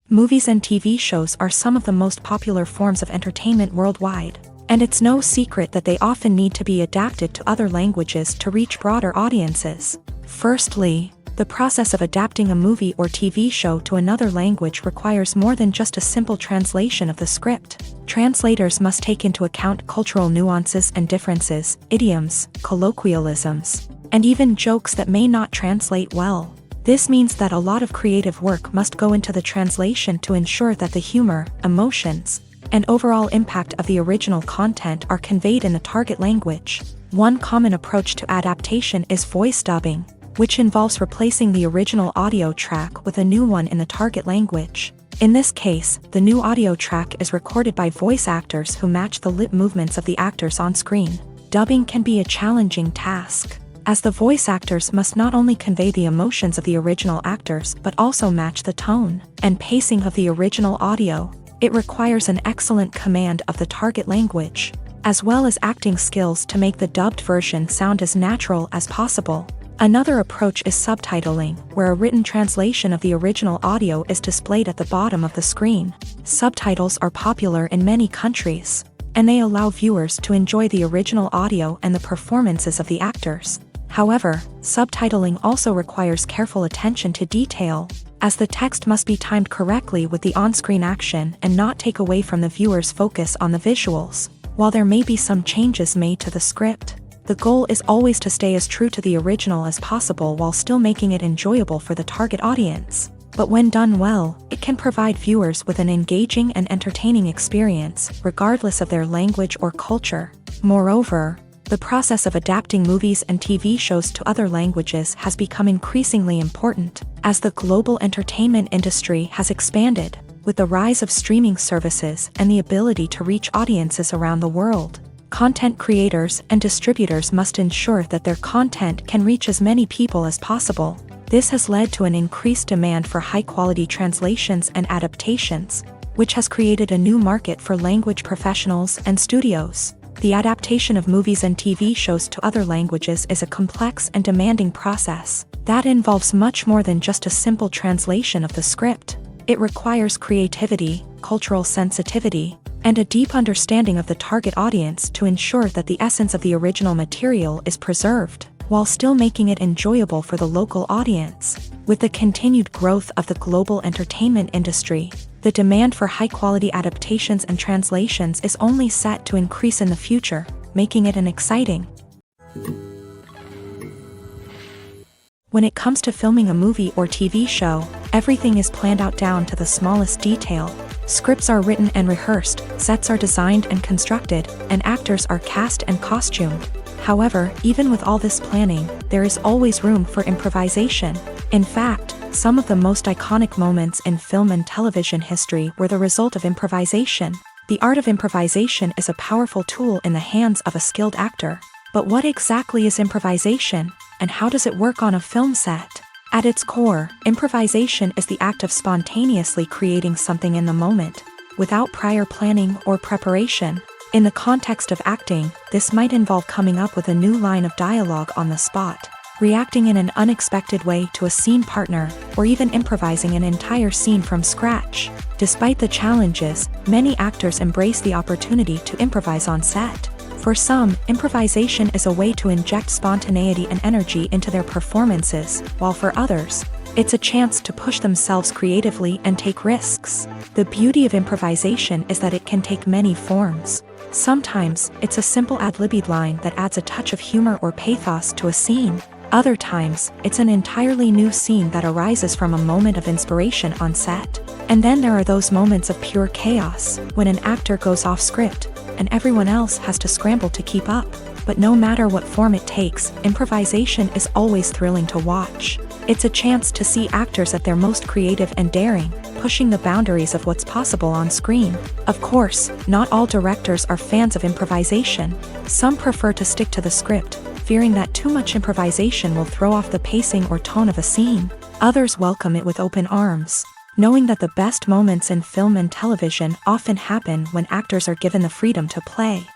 Movies and TV shows are some of the most popular forms of entertainment worldwide, and it's no secret that they often need to be adapted to other languages to reach broader audiences. Firstly, the process of adapting a movie or TV show to another language requires more than just a simple translation of the script. Translators must take into account cultural nuances and differences, idioms, colloquialisms, and even jokes that may not translate well. This means that a lot of creative work must go into the translation to ensure that the humor, emotions, and overall impact of the original content are conveyed in the target language. One common approach to adaptation is voice dubbing, which involves replacing the original audio track with a new one in the target language. In this case, the new audio track is recorded by voice actors who match the lip movements of the actors on screen. Dubbing can be a challenging task, as the voice actors must not only convey the emotions of the original actors but also match the tone and pacing of the original audio. It requires an excellent command of the target language, as well as acting skills to make the dubbed version sound as natural as possible. Another approach is subtitling, where a written translation of the original audio is displayed at the bottom of the screen. Subtitles are popular in many countries, and they allow viewers to enjoy the original audio and the performances of the actors. However, subtitling also requires careful attention to detail, as the text must be timed correctly with the on-screen action and not take away from the viewer's focus on the visuals. While there may be some changes made to the script, the goal is always to stay as true to the original as possible while still making it enjoyable for the target audience. But when done well, it can provide viewers with an engaging and entertaining experience, regardless of their language or culture. Moreover, the process of adapting movies and TV shows to other languages has become increasingly important, as the global entertainment industry has expanded, with the rise of streaming services and the ability to reach audiences around the world. Content creators and distributors must ensure that their content can reach as many people as possible. This has led to an increased demand for high-quality translations and adaptations, which has created a new market for language professionals and studios. The adaptation of movies and TV shows to other languages is a complex and demanding process that involves much more than just a simple translation of the script. It requires creativity, cultural sensitivity, and a deep understanding of the target audience to ensure that the essence of the original material is preserved, while still making it enjoyable for the local audience. With the continued growth of the global entertainment industry, the demand for high-quality adaptations and translations is only set to increase in the future, making it an exciting. When it comes to filming a movie or TV show, everything is planned out down to the smallest detail. Scripts are written and rehearsed, sets are designed and constructed, and actors are cast and costumed. However, even with all this planning, there is always room for improvisation. In fact, some of the most iconic moments in film and television history were the result of improvisation. The art of improvisation is a powerful tool in the hands of a skilled actor. But what exactly is improvisation, and how does it work on a film set? At its core, improvisation is the act of spontaneously creating something in the moment, without prior planning or preparation. In the context of acting, this might involve coming up with a new line of dialogue on the spot, reacting in an unexpected way to a scene partner, or even improvising an entire scene from scratch. Despite the challenges, many actors embrace the opportunity to improvise on set. For some, improvisation is a way to inject spontaneity and energy into their performances, while for others, it's a chance to push themselves creatively and take risks. The beauty of improvisation is that it can take many forms. Sometimes, it's a simple ad-libbed line that adds a touch of humor or pathos to a scene. Other times, it's an entirely new scene that arises from a moment of inspiration on set. And then there are those moments of pure chaos, when an actor goes off script, and everyone else has to scramble to keep up. But no matter what form it takes, improvisation is always thrilling to watch. It's a chance to see actors at their most creative and daring, pushing the boundaries of what's possible on screen. Of course, not all directors are fans of improvisation. Some prefer to stick to the script, fearing that too much improvisation will throw off the pacing or tone of a scene. Others welcome it with open arms, knowing that the best moments in film and television often happen when actors are given the freedom to play.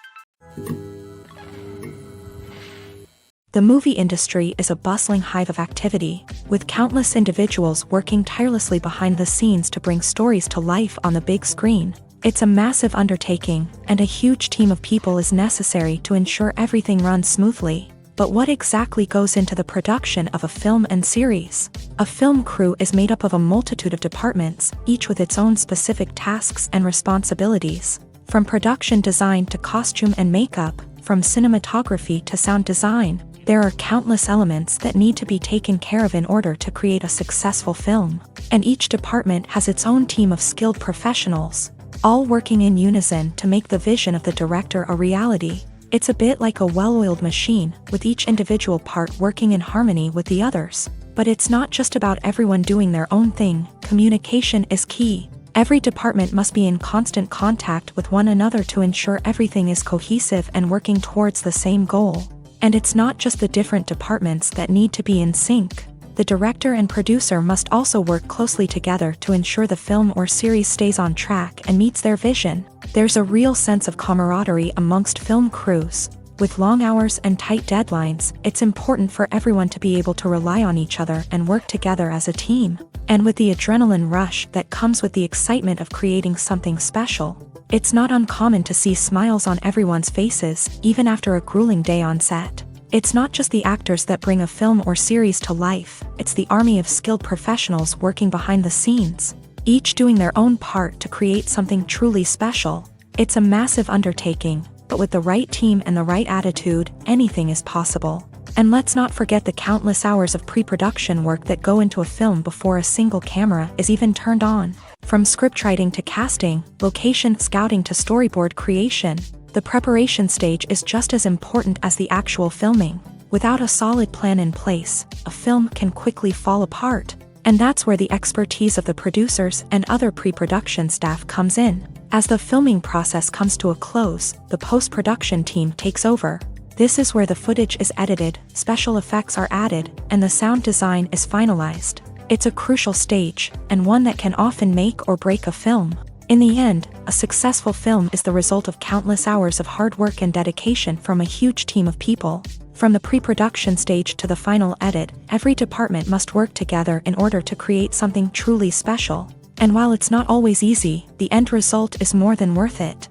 The movie industry is a bustling hive of activity, with countless individuals working tirelessly behind the scenes to bring stories to life on the big screen. It's a massive undertaking, and a huge team of people is necessary to ensure everything runs smoothly. But what exactly goes into the production of a film and series? A film crew is made up of a multitude of departments, each with its own specific tasks and responsibilities. From production design to costume and makeup, from cinematography to sound design, there are countless elements that need to be taken care of in order to create a successful film. And each department has its own team of skilled professionals, all working in unison to make the vision of the director a reality. It's a bit like a well-oiled machine, with each individual part working in harmony with the others. But it's not just about everyone doing their own thing. Communication is key. Every department must be in constant contact with one another to ensure everything is cohesive and working towards the same goal. And it's not just the different departments that need to be in sync. The director and producer must also work closely together to ensure the film or series stays on track and meets their vision. There's a real sense of camaraderie amongst film crews. With long hours and tight deadlines, it's important for everyone to be able to rely on each other and work together as a team. And with the adrenaline rush that comes with the excitement of creating something special, it's not uncommon to see smiles on everyone's faces, even after a grueling day on set. It's not just the actors that bring a film or series to life, it's the army of skilled professionals working behind the scenes, each doing their own part to create something truly special. It's a massive undertaking, but with the right team and the right attitude, anything is possible. And let's not forget the countless hours of pre-production work that go into a film before a single camera is even turned on. From scriptwriting to casting, location scouting to storyboard creation, the preparation stage is just as important as the actual filming. Without a solid plan in place, a film can quickly fall apart. And that's where the expertise of the producers and other pre-production staff comes in. As the filming process comes to a close, the post-production team takes over. This is where the footage is edited, special effects are added, and the sound design is finalized. It's a crucial stage, and one that can often make or break a film. In the end, a successful film is the result of countless hours of hard work and dedication from a huge team of people. From the pre-production stage to the final edit, every department must work together in order to create something truly special. And while it's not always easy, the end result is more than worth it.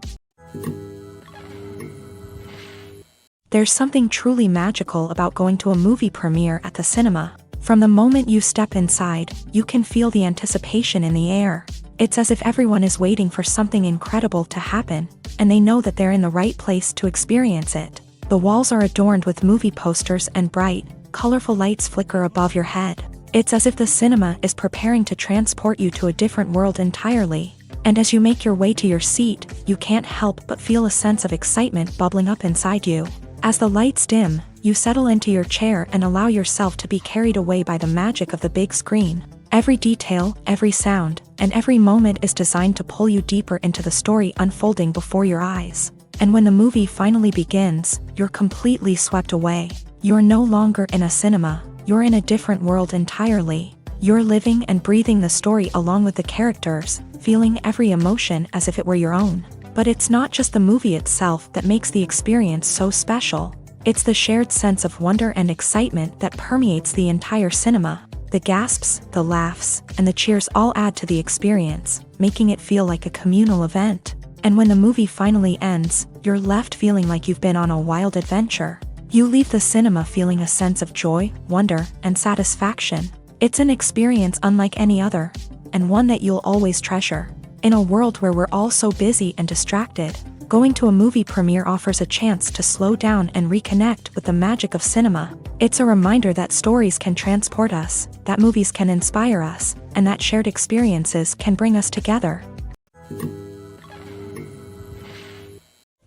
There's something truly magical about going to a movie premiere at the cinema. From the moment you step inside, you can feel the anticipation in the air. It's as if everyone is waiting for something incredible to happen, and they know that they're in the right place to experience it. The walls are adorned with movie posters and bright, colorful lights flicker above your head. It's as if the cinema is preparing to transport you to a different world entirely. And as you make your way to your seat, you can't help but feel a sense of excitement bubbling up inside you. As the lights dim, you settle into your chair and allow yourself to be carried away by the magic of the big screen. Every detail, every sound, and every moment is designed to pull you deeper into the story unfolding before your eyes. And when the movie finally begins, you're completely swept away. You're no longer in a cinema, you're in a different world entirely. You're living and breathing the story along with the characters, feeling every emotion as if it were your own. But it's not just the movie itself that makes the experience so special. It's the shared sense of wonder and excitement that permeates the entire cinema. The gasps, the laughs, and the cheers all add to the experience, making it feel like a communal event. And when the movie finally ends, you're left feeling like you've been on a wild adventure. You leave the cinema feeling a sense of joy, wonder, and satisfaction. It's an experience unlike any other, and one that you'll always treasure. In a world where we're all so busy and distracted, going to a movie premiere offers a chance to slow down and reconnect with the magic of cinema. It's a reminder that stories can transport us, that movies can inspire us, and that shared experiences can bring us together.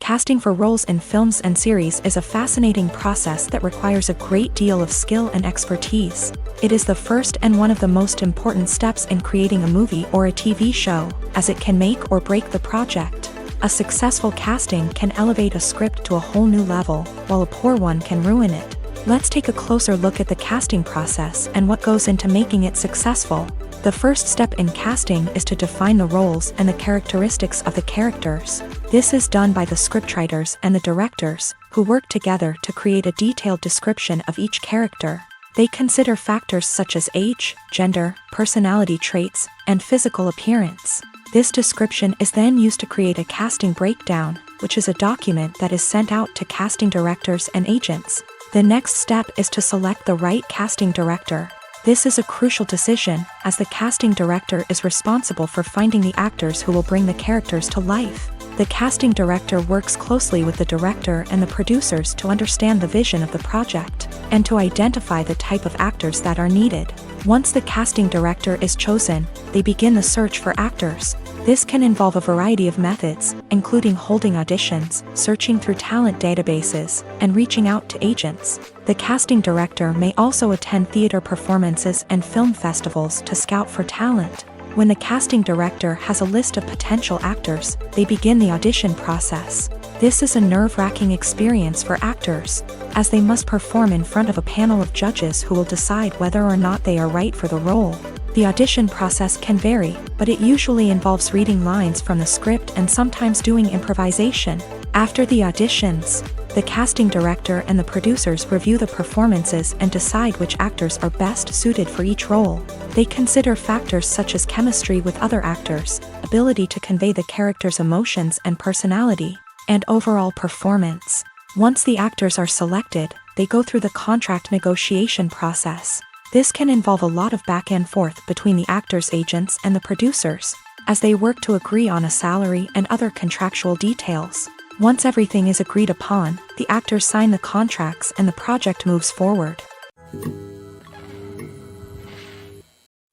Casting for roles in films and series is a fascinating process that requires a great deal of skill and expertise. It is the first and one of the most important steps in creating a movie or a TV show, as it can make or break the project. A successful casting can elevate a script to a whole new level, while a poor one can ruin it. Let's take a closer look at the casting process and what goes into making it successful. The first step in casting is to define the roles and the characteristics of the characters. This is done by the scriptwriters and the directors, who work together to create a detailed description of each character. They consider factors such as age, gender, personality traits, and physical appearance. This description is then used to create a casting breakdown, which is a document that is sent out to casting directors and agents. The next step is to select the right casting director. This is a crucial decision, as the casting director is responsible for finding the actors who will bring the characters to life. The casting director works closely with the director and the producers to understand the vision of the project, and to identify the type of actors that are needed. Once the casting director is chosen, they begin the search for actors. This can involve a variety of methods, including holding auditions, searching through talent databases, and reaching out to agents. The casting director may also attend theater performances and film festivals to scout for talent. When the casting director has a list of potential actors, they begin the audition process. This is a nerve-wracking experience for actors, as they must perform in front of a panel of judges who will decide whether or not they are right for the role. The audition process can vary, but it usually involves reading lines from the script and sometimes doing improvisation. After the auditions, the casting director and the producers review the performances and decide which actors are best suited for each role. They consider factors such as chemistry with other actors, ability to convey the character's emotions and personality, and overall performance. Once the actors are selected, they go through the contract negotiation process. This can involve a lot of back and forth between the actors' agents and the producers, as they work to agree on a salary and other contractual details. Once everything is agreed upon, the actors sign the contracts and the project moves forward.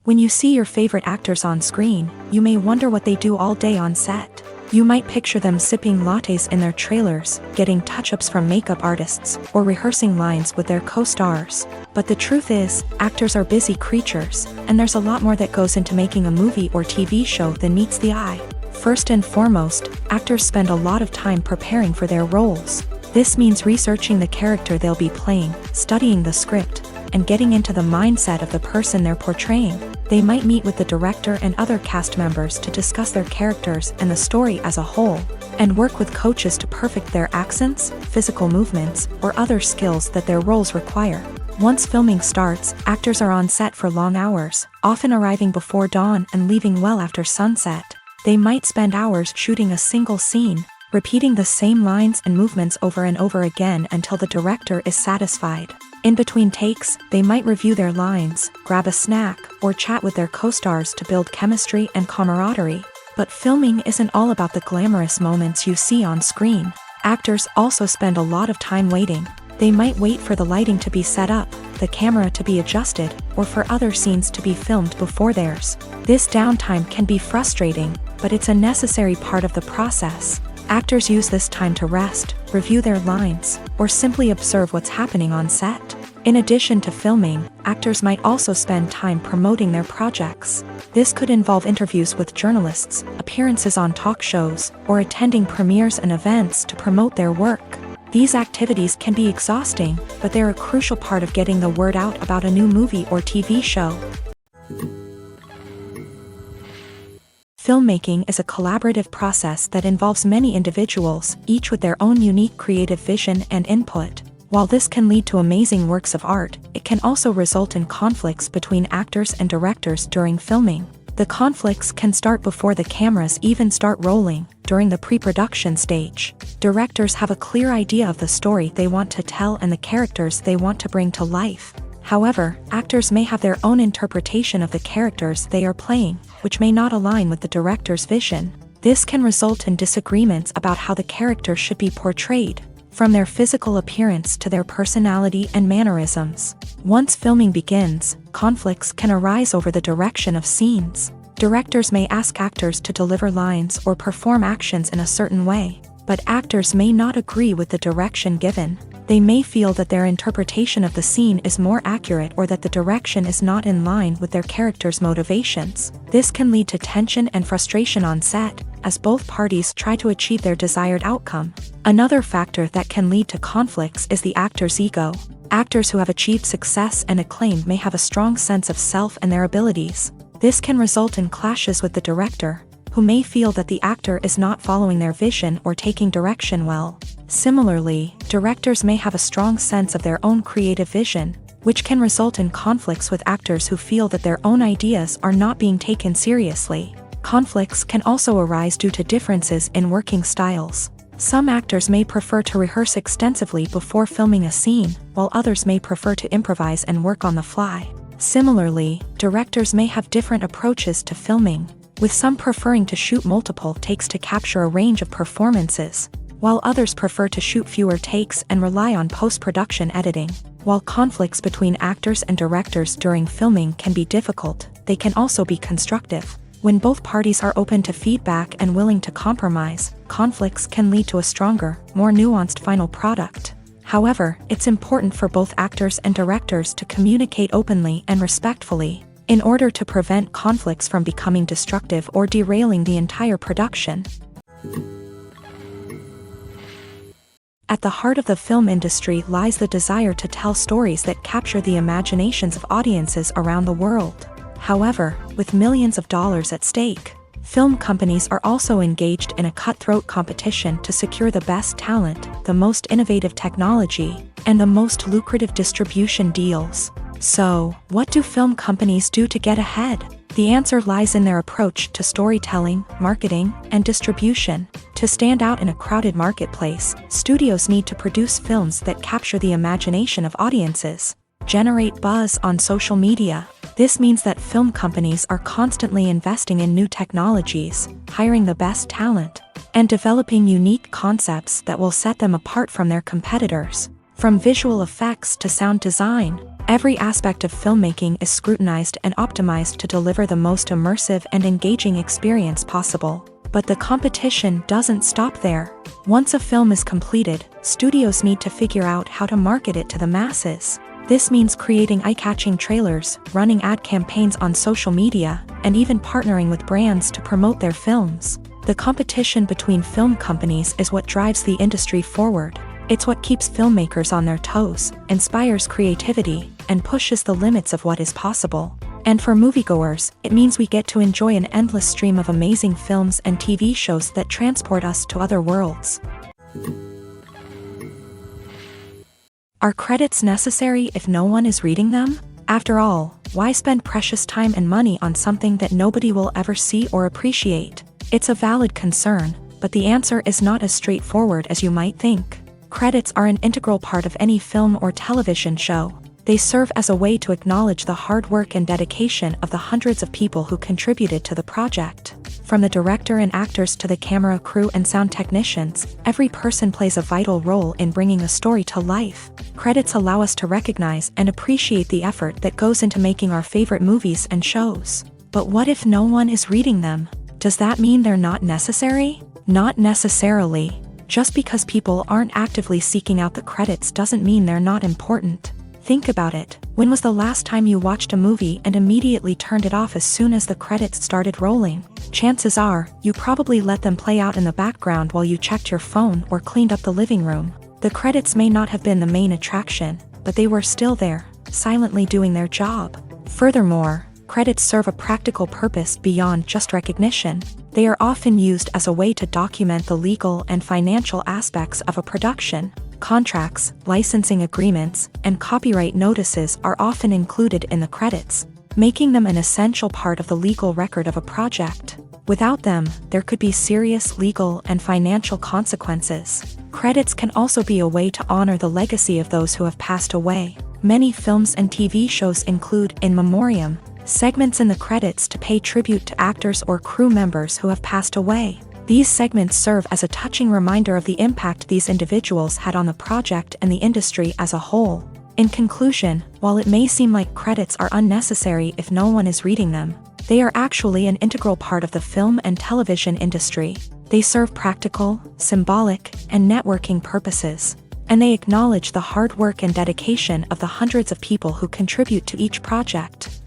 When you see your favorite actors on screen, you may wonder what they do all day on set. You might picture them sipping lattes in their trailers, getting touch-ups from makeup artists, or rehearsing lines with their co-stars. But the truth is, actors are busy creatures, and there's a lot more that goes into making a movie or TV show than meets the eye. First and foremost, actors spend a lot of time preparing for their roles. This means researching the character they'll be playing, studying the script, and getting into the mindset of the person they're portraying. They might meet with the director and other cast members to discuss their characters and the story as a whole, and work with coaches to perfect their accents, physical movements, or other skills that their roles require. Once filming starts, actors are on set for long hours, often arriving before dawn and leaving well after sunset. They might spend hours shooting a single scene, repeating the same lines and movements over and over again until the director is satisfied. In between takes, they might review their lines, grab a snack, or chat with their co-stars to build chemistry and camaraderie. But filming isn't all about the glamorous moments you see on screen. Actors also spend a lot of time waiting. They might wait for the lighting to be set up, the camera to be adjusted, or for other scenes to be filmed before theirs. This downtime can be frustrating, but it's a necessary part of the process. Actors use this time to rest, review their lines, or simply observe what's happening on set. In addition to filming, actors might also spend time promoting their projects. This could involve interviews with journalists, appearances on talk shows, or attending premieres and events to promote their work. These activities can be exhausting, but they're a crucial part of getting the word out about a new movie or TV show. Filmmaking is a collaborative process that involves many individuals, each with their own unique creative vision and input. While this can lead to amazing works of art, it can also result in conflicts between actors and directors during filming. The conflicts can start before the cameras even start rolling, during the pre-production stage. Directors have a clear idea of the story they want to tell and the characters they want to bring to life. However, actors may have their own interpretation of the characters they are playing, which may not align with the director's vision. This can result in disagreements about how the character should be portrayed, from their physical appearance to their personality and mannerisms. Once filming begins, conflicts can arise over the direction of scenes. Directors may ask actors to deliver lines or perform actions in a certain way. but actors may not agree with the direction given. They may feel that their interpretation of the scene is more accurate or that the direction is not in line with their character's motivations. This can lead to tension and frustration on set, as both parties try to achieve their desired outcome. Another factor that can lead to conflicts is the actor's ego. Actors who have achieved success and acclaim may have a strong sense of self and their abilities. This can result in clashes with the director, who may feel that the actor is not following their vision or taking direction well. Similarly, directors may have a strong sense of their own creative vision, which can result in conflicts with actors who feel that their own ideas are not being taken seriously. Conflicts can also arise due to differences in working styles. Some actors may prefer to rehearse extensively before filming a scene, while others may prefer to improvise and work on the fly. Similarly, directors may have different approaches to filming, with some preferring to shoot multiple takes to capture a range of performances, while others prefer to shoot fewer takes and rely on post-production editing. While conflicts between actors and directors during filming can be difficult, they can also be constructive. When both parties are open to feedback and willing to compromise, conflicts can lead to a stronger, more nuanced final product. However, it's important for both actors and directors to communicate openly and respectfully, in order to prevent conflicts from becoming destructive or derailing the entire production. At the heart of the film industry lies the desire to tell stories that capture the imaginations of audiences around the world. However, with millions of dollars at stake, film companies are also engaged in a cutthroat competition to secure the best talent, the most innovative technology, and the most lucrative distribution deals. So, what do film companies do to get ahead? The answer lies in their approach to storytelling, marketing, and distribution. To stand out in a crowded marketplace, studios need to produce films that capture the imagination of audiences, generate buzz on social media. This means that film companies are constantly investing in new technologies, hiring the best talent, and developing unique concepts that will set them apart from their competitors. From visual effects to sound design, every aspect of filmmaking is scrutinized and optimized to deliver the most immersive and engaging experience possible. But the competition doesn't stop there. Once a film is completed, studios need to figure out how to market it to the masses. This means creating eye-catching trailers, running ad campaigns on social media, and even partnering with brands to promote their films. The competition between film companies is what drives the industry forward. It's what keeps filmmakers on their toes, inspires creativity, and pushes the limits of what is possible. And for moviegoers, it means we get to enjoy an endless stream of amazing films and TV shows that transport us to other worlds. Are credits necessary if no one is reading them? After all, why spend precious time and money on something that nobody will ever see or appreciate? It's a valid concern, but the answer is not as straightforward as you might think. Credits are an integral part of any film or television show. They serve as a way to acknowledge the hard work and dedication of the hundreds of people who contributed to the project. From the director and actors to the camera crew and sound technicians, every person plays a vital role in bringing a story to life. Credits allow us to recognize and appreciate the effort that goes into making our favorite movies and shows. But what if no one is reading them? Does that mean they're not necessary? Not necessarily. Just because people aren't actively seeking out the credits doesn't mean they're not important. Think about it. When was the last time you watched a movie and immediately turned it off as soon as the credits started rolling? Chances are, you probably let them play out in the background while you checked your phone or cleaned up the living room. The credits may not have been the main attraction, but they were still there, silently doing their job. Furthermore, credits serve a practical purpose beyond just recognition. They are often used as a way to document the legal and financial aspects of a production. Contracts, licensing agreements, and copyright notices are often included in the credits, making them an essential part of the legal record of a project. Without them, there could be serious legal and financial consequences. Credits can also be a way to honor the legacy of those who have passed away. Many films and TV shows include in memoriam segments in the credits to pay tribute to actors or crew members who have passed away. These segments serve as a touching reminder of the impact these individuals had on the project and the industry as a whole. In conclusion, while it may seem like credits are unnecessary if no one is reading them, they are actually an integral part of the film and television industry. They serve practical, symbolic, and networking purposes. And they acknowledge the hard work and dedication of the hundreds of people who contribute to each project.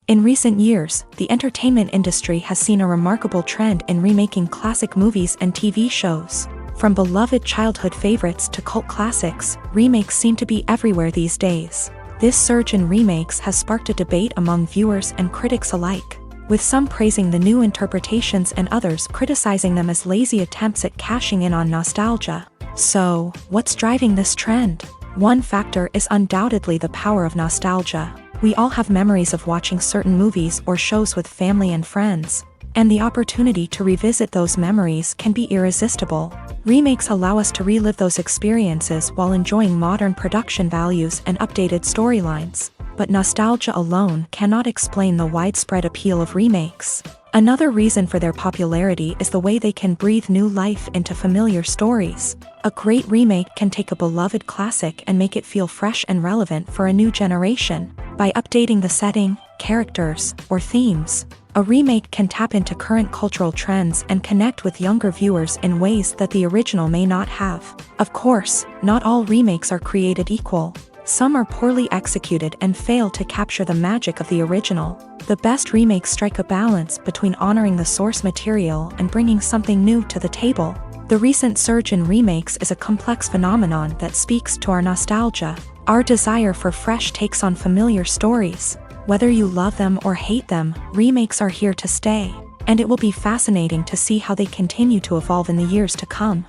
In recent years, the entertainment industry has seen a remarkable trend in remaking classic movies and TV shows. From beloved childhood favorites to cult classics, remakes seem to be everywhere these days. This surge in remakes has sparked a debate among viewers and critics alike, with some praising the new interpretations and others criticizing them as lazy attempts at cashing in on nostalgia. So, what's driving this trend? One factor is undoubtedly the power of nostalgia. We all have memories of watching certain movies or shows with family and friends, and the opportunity to revisit those memories can be irresistible. Remakes allow us to relive those experiences while enjoying modern production values and updated storylines. But nostalgia alone cannot explain the widespread appeal of remakes. Another reason for their popularity is the way they can breathe new life into familiar stories. A great remake can take a beloved classic and make it feel fresh and relevant for a new generation. By updating the setting, characters, or themes, a remake can tap into current cultural trends and connect with younger viewers in ways that the original may not have. Of course, not all remakes are created equal. Some are poorly executed and fail to capture the magic of the original. The best remakes strike a balance between honoring the source material and bringing something new to the table. The recent surge in remakes is a complex phenomenon that speaks to our nostalgia, our desire for fresh takes on familiar stories. Whether you love them or hate them, remakes are here to stay, and it will be fascinating to see how they continue to evolve in the years to come.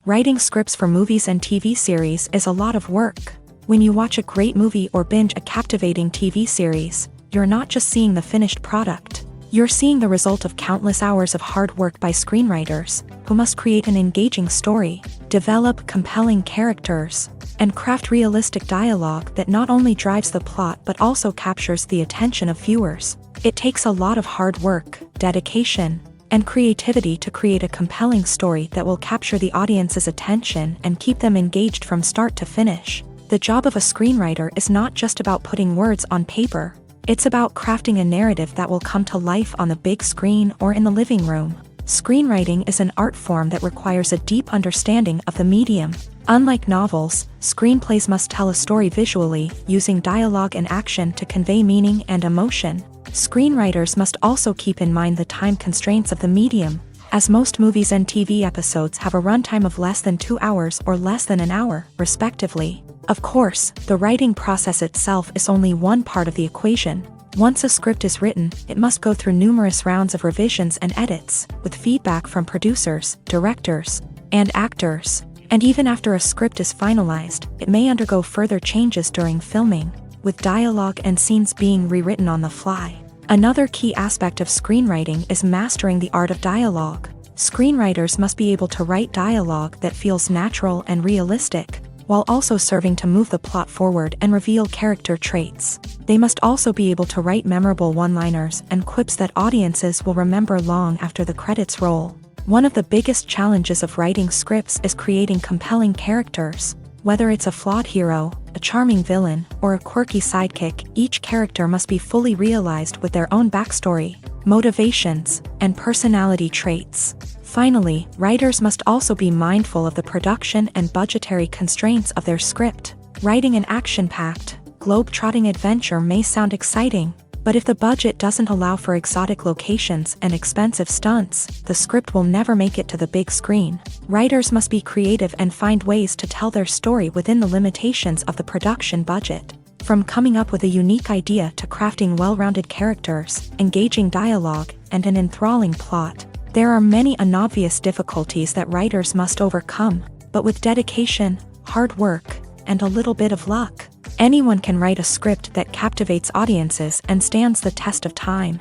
Writing scripts for movies and TV series is a lot of work. When you watch a great movie or binge a captivating TV series, you're not just seeing the finished product. You're seeing the result of countless hours of hard work by screenwriters, who must create an engaging story, develop compelling characters, and craft realistic dialogue that not only drives the plot but also captures the attention of viewers. It takes a lot of hard work, dedication, and creativity to create a compelling story that will capture the audience's attention and keep them engaged from start to finish. The job of a screenwriter is not just about putting words on paper. It's about crafting a narrative that will come to life on the big screen or in the living room. Screenwriting is an art form that requires a deep understanding of the medium. Unlike novels, screenplays must tell a story visually, using dialogue and action to convey meaning and emotion. Screenwriters must also keep in mind the time constraints of the medium, as most movies and TV episodes have a runtime of less than 2 hours or less than an hour, respectively. Of course, the writing process itself is only one part of the equation. Once a script is written, it must go through numerous rounds of revisions and edits, with feedback from producers, directors, and actors. And even after a script is finalized, it may undergo further changes during filming, with dialogue and scenes being rewritten on the fly. Another key aspect of screenwriting is mastering the art of dialogue. Screenwriters must be able to write dialogue that feels natural and realistic, while also serving to move the plot forward and reveal character traits. They must also be able to write memorable one-liners and quips that audiences will remember long after the credits roll. One of the biggest challenges of writing scripts is creating compelling characters. Whether it's a flawed hero, a charming villain, or a quirky sidekick, each character must be fully realized with their own backstory, motivations, and personality traits. Finally, writers must also be mindful of the production and budgetary constraints of their script. Writing an action-packed, globe-trotting adventure may sound exciting, but if the budget doesn't allow for exotic locations and expensive stunts, the script will never make it to the big screen. Writers must be creative and find ways to tell their story within the limitations of the production budget. From coming up with a unique idea to crafting well-rounded characters, engaging dialogue, and an enthralling plot, there are many unobvious difficulties that writers must overcome, but with dedication, hard work, and a little bit of luck, anyone can write a script that captivates audiences and stands the test of time.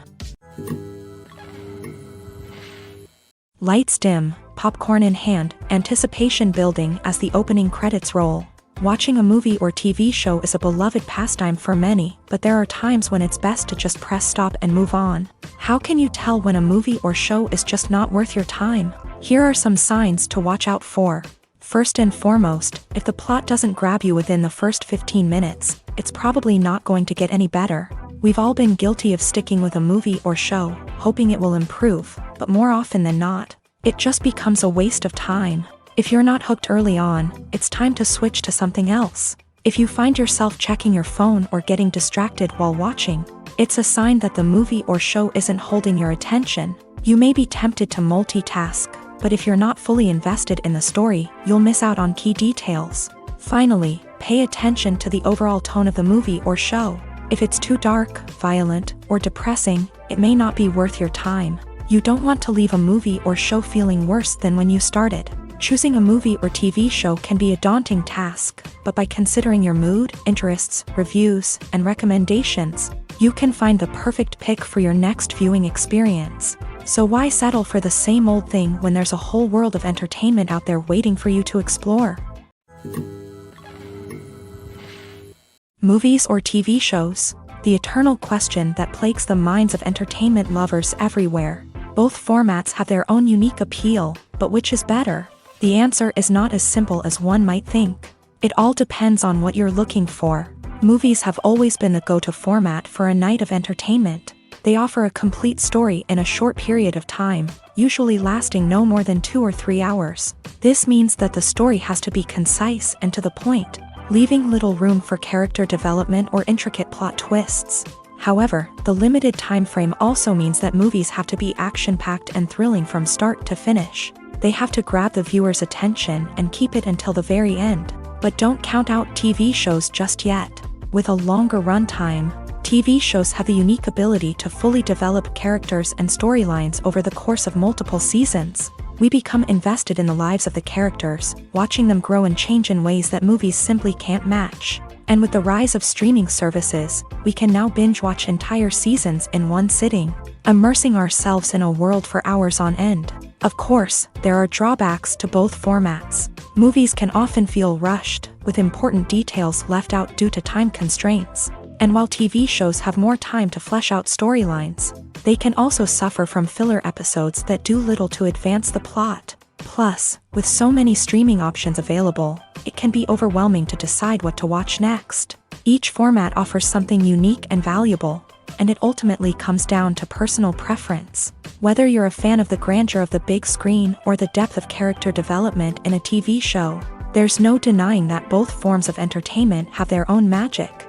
Lights dim, popcorn in hand, anticipation building as the opening credits roll. Watching a movie or TV show is a beloved pastime for many, but there are times when it's best to just press stop and move on. How can you tell when a movie or show is just not worth your time? Here are some signs to watch out for. First and foremost, if the plot doesn't grab you within the first 15 minutes, it's probably not going to get any better. We've all been guilty of sticking with a movie or show, hoping it will improve, but more often than not, it just becomes a waste of time. If you're not hooked early on, it's time to switch to something else. If you find yourself checking your phone or getting distracted while watching, it's a sign that the movie or show isn't holding your attention. You may be tempted to multitask, but if you're not fully invested in the story, you'll miss out on key details. Finally, pay attention to the overall tone of the movie or show. If it's too dark, violent, or depressing, it may not be worth your time. You don't want to leave a movie or show feeling worse than when you started. Choosing a movie or TV show can be a daunting task, but by considering your mood, interests, reviews, and recommendations, you can find the perfect pick for your next viewing experience. So why settle for the same old thing when there's a whole world of entertainment out there waiting for you to explore? Movies or TV shows? The eternal question that plagues the minds of entertainment lovers everywhere. Both formats have their own unique appeal, but which is better? The answer is not as simple as one might think. It all depends on what you're looking for. Movies have always been the go-to format for a night of entertainment. They offer a complete story in a short period of time, usually lasting no more than 2 or 3 hours. This means that the story has to be concise and to the point, leaving little room for character development or intricate plot twists. However, the limited time frame also means that movies have to be action-packed and thrilling from start to finish. They have to grab the viewer's attention and keep it until the very end. But don't count out TV shows just yet. With a longer runtime, TV shows have the unique ability to fully develop characters and storylines over the course of multiple seasons. We become invested in the lives of the characters, watching them grow and change in ways that movies simply can't match. And with the rise of streaming services, we can now binge-watch entire seasons in one sitting, immersing ourselves in a world for hours on end. Of course, there are drawbacks to both formats. Movies can often feel rushed, with important details left out due to time constraints. And while TV shows have more time to flesh out storylines, they can also suffer from filler episodes that do little to advance the plot. Plus, with so many streaming options available, it can be overwhelming to decide what to watch next. Each format offers something unique and valuable, and it ultimately comes down to personal preference. Whether you're a fan of the grandeur of the big screen or the depth of character development in a TV show, there's no denying that both forms of entertainment have their own magic.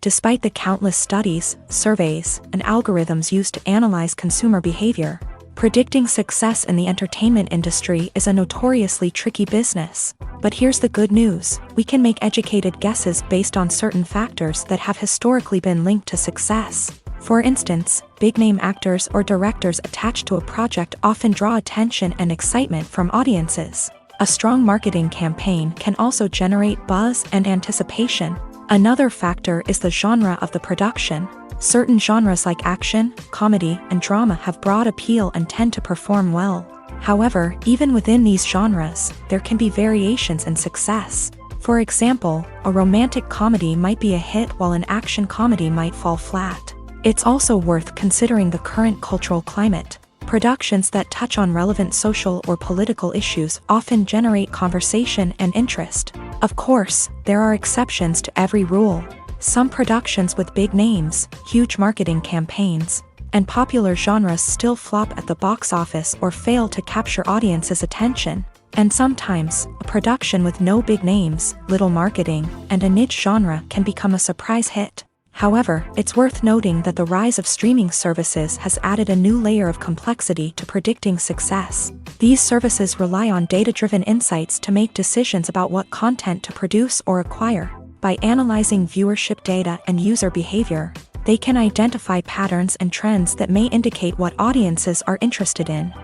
Despite the countless studies, surveys, and algorithms used to analyze consumer behavior, predicting success in the entertainment industry is a notoriously tricky business. But here's the good news: we can make educated guesses based on certain factors that have historically been linked to success. For instance, big-name actors or directors attached to a project often draw attention and excitement from audiences. A strong marketing campaign can also generate buzz and anticipation. Another factor is the genre of the production. Certain genres like action, comedy, and drama have broad appeal and tend to perform well. However, even within these genres, there can be variations in success. For example, a romantic comedy might be a hit while an action comedy might fall flat. It's also worth considering the current cultural climate. Productions that touch on relevant social or political issues often generate conversation and interest. Of course, there are exceptions to every rule. Some productions with big names, huge marketing campaigns, and popular genres still flop at the box office or fail to capture audiences' attention. And sometimes, a production with no big names, little marketing, and a niche genre can become a surprise hit. However, it's worth noting that the rise of streaming services has added a new layer of complexity to predicting success. These services rely on data-driven insights to make decisions about what content to produce or acquire. By analyzing viewership data and user behavior, they can identify patterns and trends that may indicate what audiences are interested in.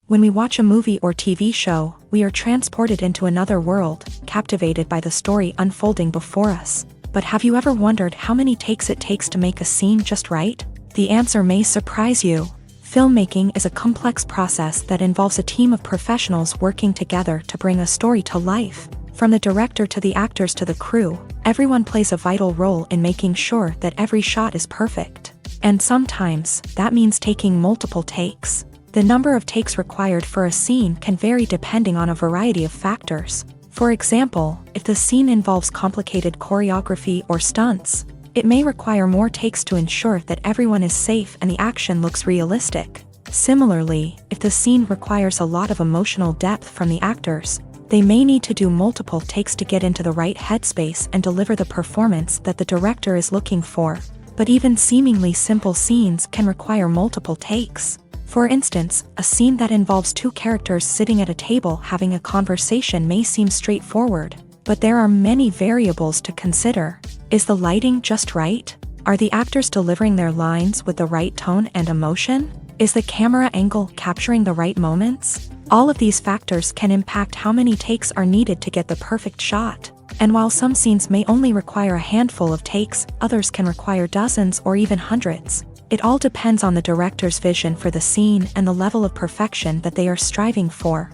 When we watch a movie or TV show, we are transported into another world, captivated by the story unfolding before us. But have you ever wondered how many takes it takes to make a scene just right? The answer may surprise you. Filmmaking is a complex process that involves a team of professionals working together to bring a story to life. From the director to the actors to the crew, everyone plays a vital role in making sure that every shot is perfect. And sometimes, that means taking multiple takes. The number of takes required for a scene can vary depending on a variety of factors. For example, if the scene involves complicated choreography or stunts, it may require more takes to ensure that everyone is safe and the action looks realistic. Similarly, if the scene requires a lot of emotional depth from the actors, they may need to do multiple takes to get into the right headspace and deliver the performance that the director is looking for. But even seemingly simple scenes can require multiple takes. For instance, a scene that involves two characters sitting at a table having a conversation may seem straightforward, but there are many variables to consider. Is the lighting just right? Are the actors delivering their lines with the right tone and emotion? Is the camera angle capturing the right moments? All of these factors can impact how many takes are needed to get the perfect shot. And while some scenes may only require a handful of takes, others can require dozens or even hundreds. It all depends on the director's vision for the scene and the level of perfection that they are striving for.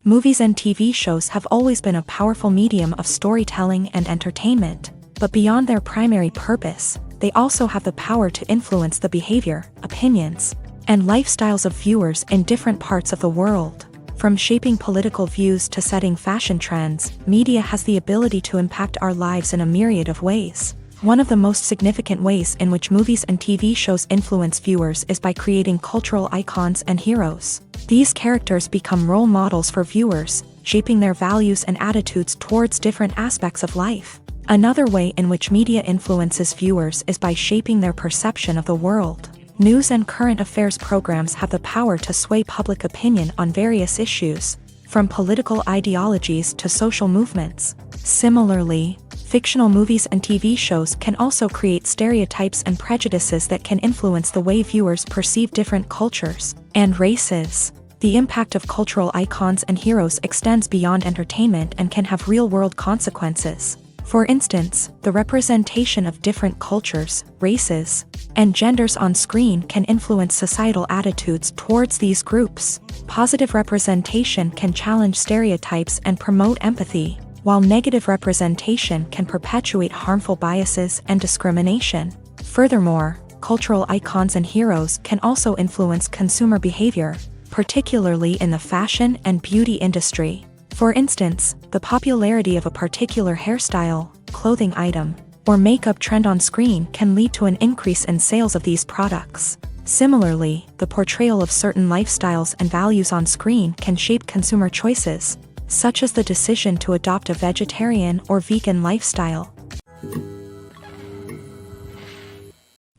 Movies and TV shows have always been a powerful medium of storytelling and entertainment, but beyond their primary purpose, they also have the power to influence the behavior, opinions, and lifestyles of viewers in different parts of the world. From shaping political views to setting fashion trends, media has the ability to impact our lives in a myriad of ways. One of the most significant ways in which movies and TV shows influence viewers is by creating cultural icons and heroes. These characters become role models for viewers, shaping their values and attitudes towards different aspects of life. Another way in which media influences viewers is by shaping their perception of the world. News and current affairs programs have the power to sway public opinion on various issues, from political ideologies to social movements. Similarly, fictional movies and TV shows can also create stereotypes and prejudices that can influence the way viewers perceive different cultures and races. The impact of cultural icons and heroes extends beyond entertainment and can have real-world consequences. For instance, the representation of different cultures, races, and genders on screen can influence societal attitudes towards these groups. Positive representation can challenge stereotypes and promote empathy, while negative representation can perpetuate harmful biases and discrimination. Furthermore, cultural icons and heroes can also influence consumer behavior, particularly in the fashion and beauty industry. For instance, the popularity of a particular hairstyle, clothing item, or makeup trend on screen can lead to an increase in sales of these products. Similarly, the portrayal of certain lifestyles and values on screen can shape consumer choices, such as the decision to adopt a vegetarian or vegan lifestyle.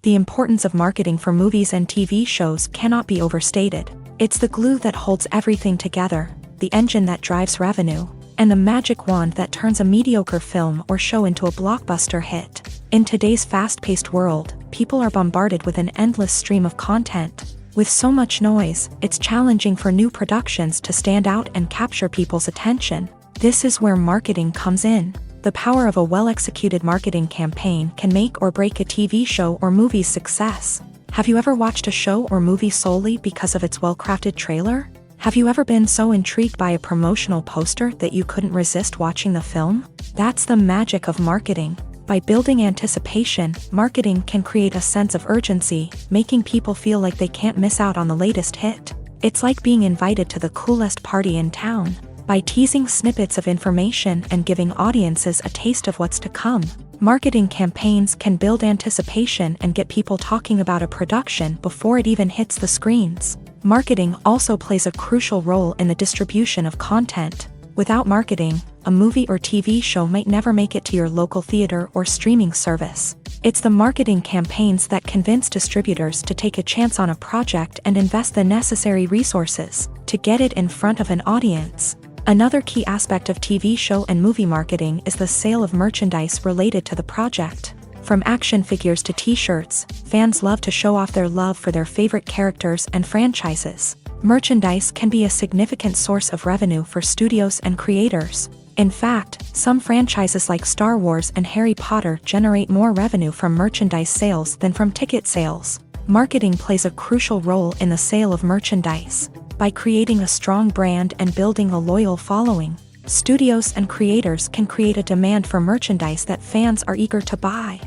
The importance of marketing for movies and TV shows cannot be overstated. It's the glue that holds everything together, the engine that drives revenue, and the magic wand that turns a mediocre film or show into a blockbuster hit. In today's fast-paced world, people are bombarded with an endless stream of content. With so much noise, it's challenging for new productions to stand out and capture people's attention. This is where marketing comes in. The power of a well-executed marketing campaign can make or break a TV show or movie's success. Have you ever watched a show or movie solely because of its well-crafted trailer? Have you ever been so intrigued by a promotional poster that you couldn't resist watching the film? That's the magic of marketing. By building anticipation, marketing can create a sense of urgency, making people feel like they can't miss out on the latest hit. It's like being invited to the coolest party in town. By teasing snippets of information and giving audiences a taste of what's to come, marketing campaigns can build anticipation and get people talking about a production before it even hits the screens. Marketing also plays a crucial role in the distribution of content. Without marketing, a movie or TV show might never make it to your local theater or streaming service. It's the marketing campaigns that convince distributors to take a chance on a project and invest the necessary resources to get it in front of an audience. Another key aspect of TV show and movie marketing is the sale of merchandise related to the project. From action figures to t-shirts, fans love to show off their love for their favorite characters and franchises. Merchandise can be a significant source of revenue for studios and creators. In fact, some franchises like Star Wars and Harry Potter generate more revenue from merchandise sales than from ticket sales. Marketing plays a crucial role in the sale of merchandise. By creating a strong brand and building a loyal following, studios and creators can create a demand for merchandise that fans are eager to buy.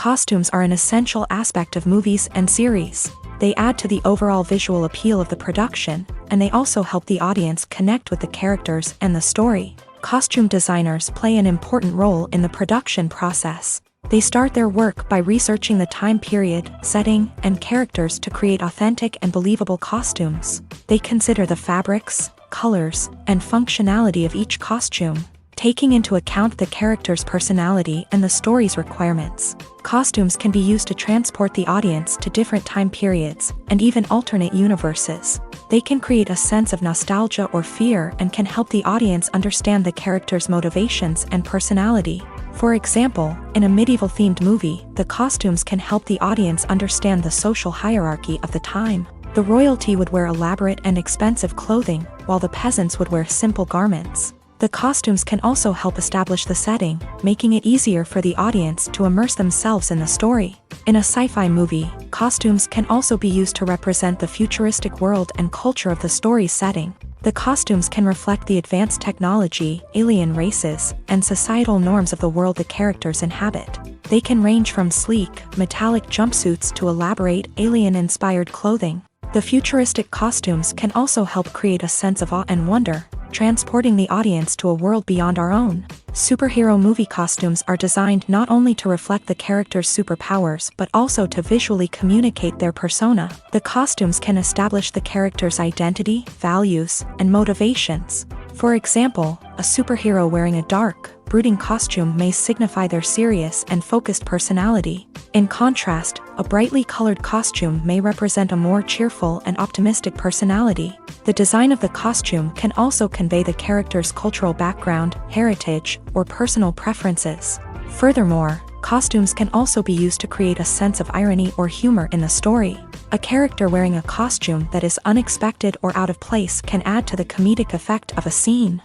Costumes are an essential aspect of movies and series. They add to the overall visual appeal of the production, and they also help the audience connect with the characters and the story. Costume designers play an important role in the production process. They start their work by researching the time period, setting, and characters to create authentic and believable costumes. They consider the fabrics, colors, and functionality of each costume, taking into account the character's personality and the story's requirements. Costumes can be used to transport the audience to different time periods, and even alternate universes. They can create a sense of nostalgia or fear and can help the audience understand the character's motivations and personality. For example, in a medieval-themed movie, the costumes can help the audience understand the social hierarchy of the time. The royalty would wear elaborate and expensive clothing, while the peasants would wear simple garments. The costumes can also help establish the setting, making it easier for the audience to immerse themselves in the story. In a sci-fi movie, costumes can also be used to represent the futuristic world and culture of the story's setting. The costumes can reflect the advanced technology, alien races, and societal norms of the world the characters inhabit. They can range from sleek, metallic jumpsuits to elaborate, alien-inspired clothing. The futuristic costumes can also help create a sense of awe and wonder, transporting the audience to a world beyond our own. Superhero movie costumes are designed not only to reflect the character's superpowers but also to visually communicate their persona. The costumes can establish the character's identity, values, and motivations. For example, a superhero wearing a dark, brooding costume may signify their serious and focused personality. In contrast, a brightly colored costume may represent a more cheerful and optimistic personality. The design of the costume can also convey the character's cultural background, heritage, or personal preferences. Furthermore, costumes can also be used to create a sense of irony or humor in the story. A character wearing a costume that is unexpected or out of place can add to the comedic effect of a scene.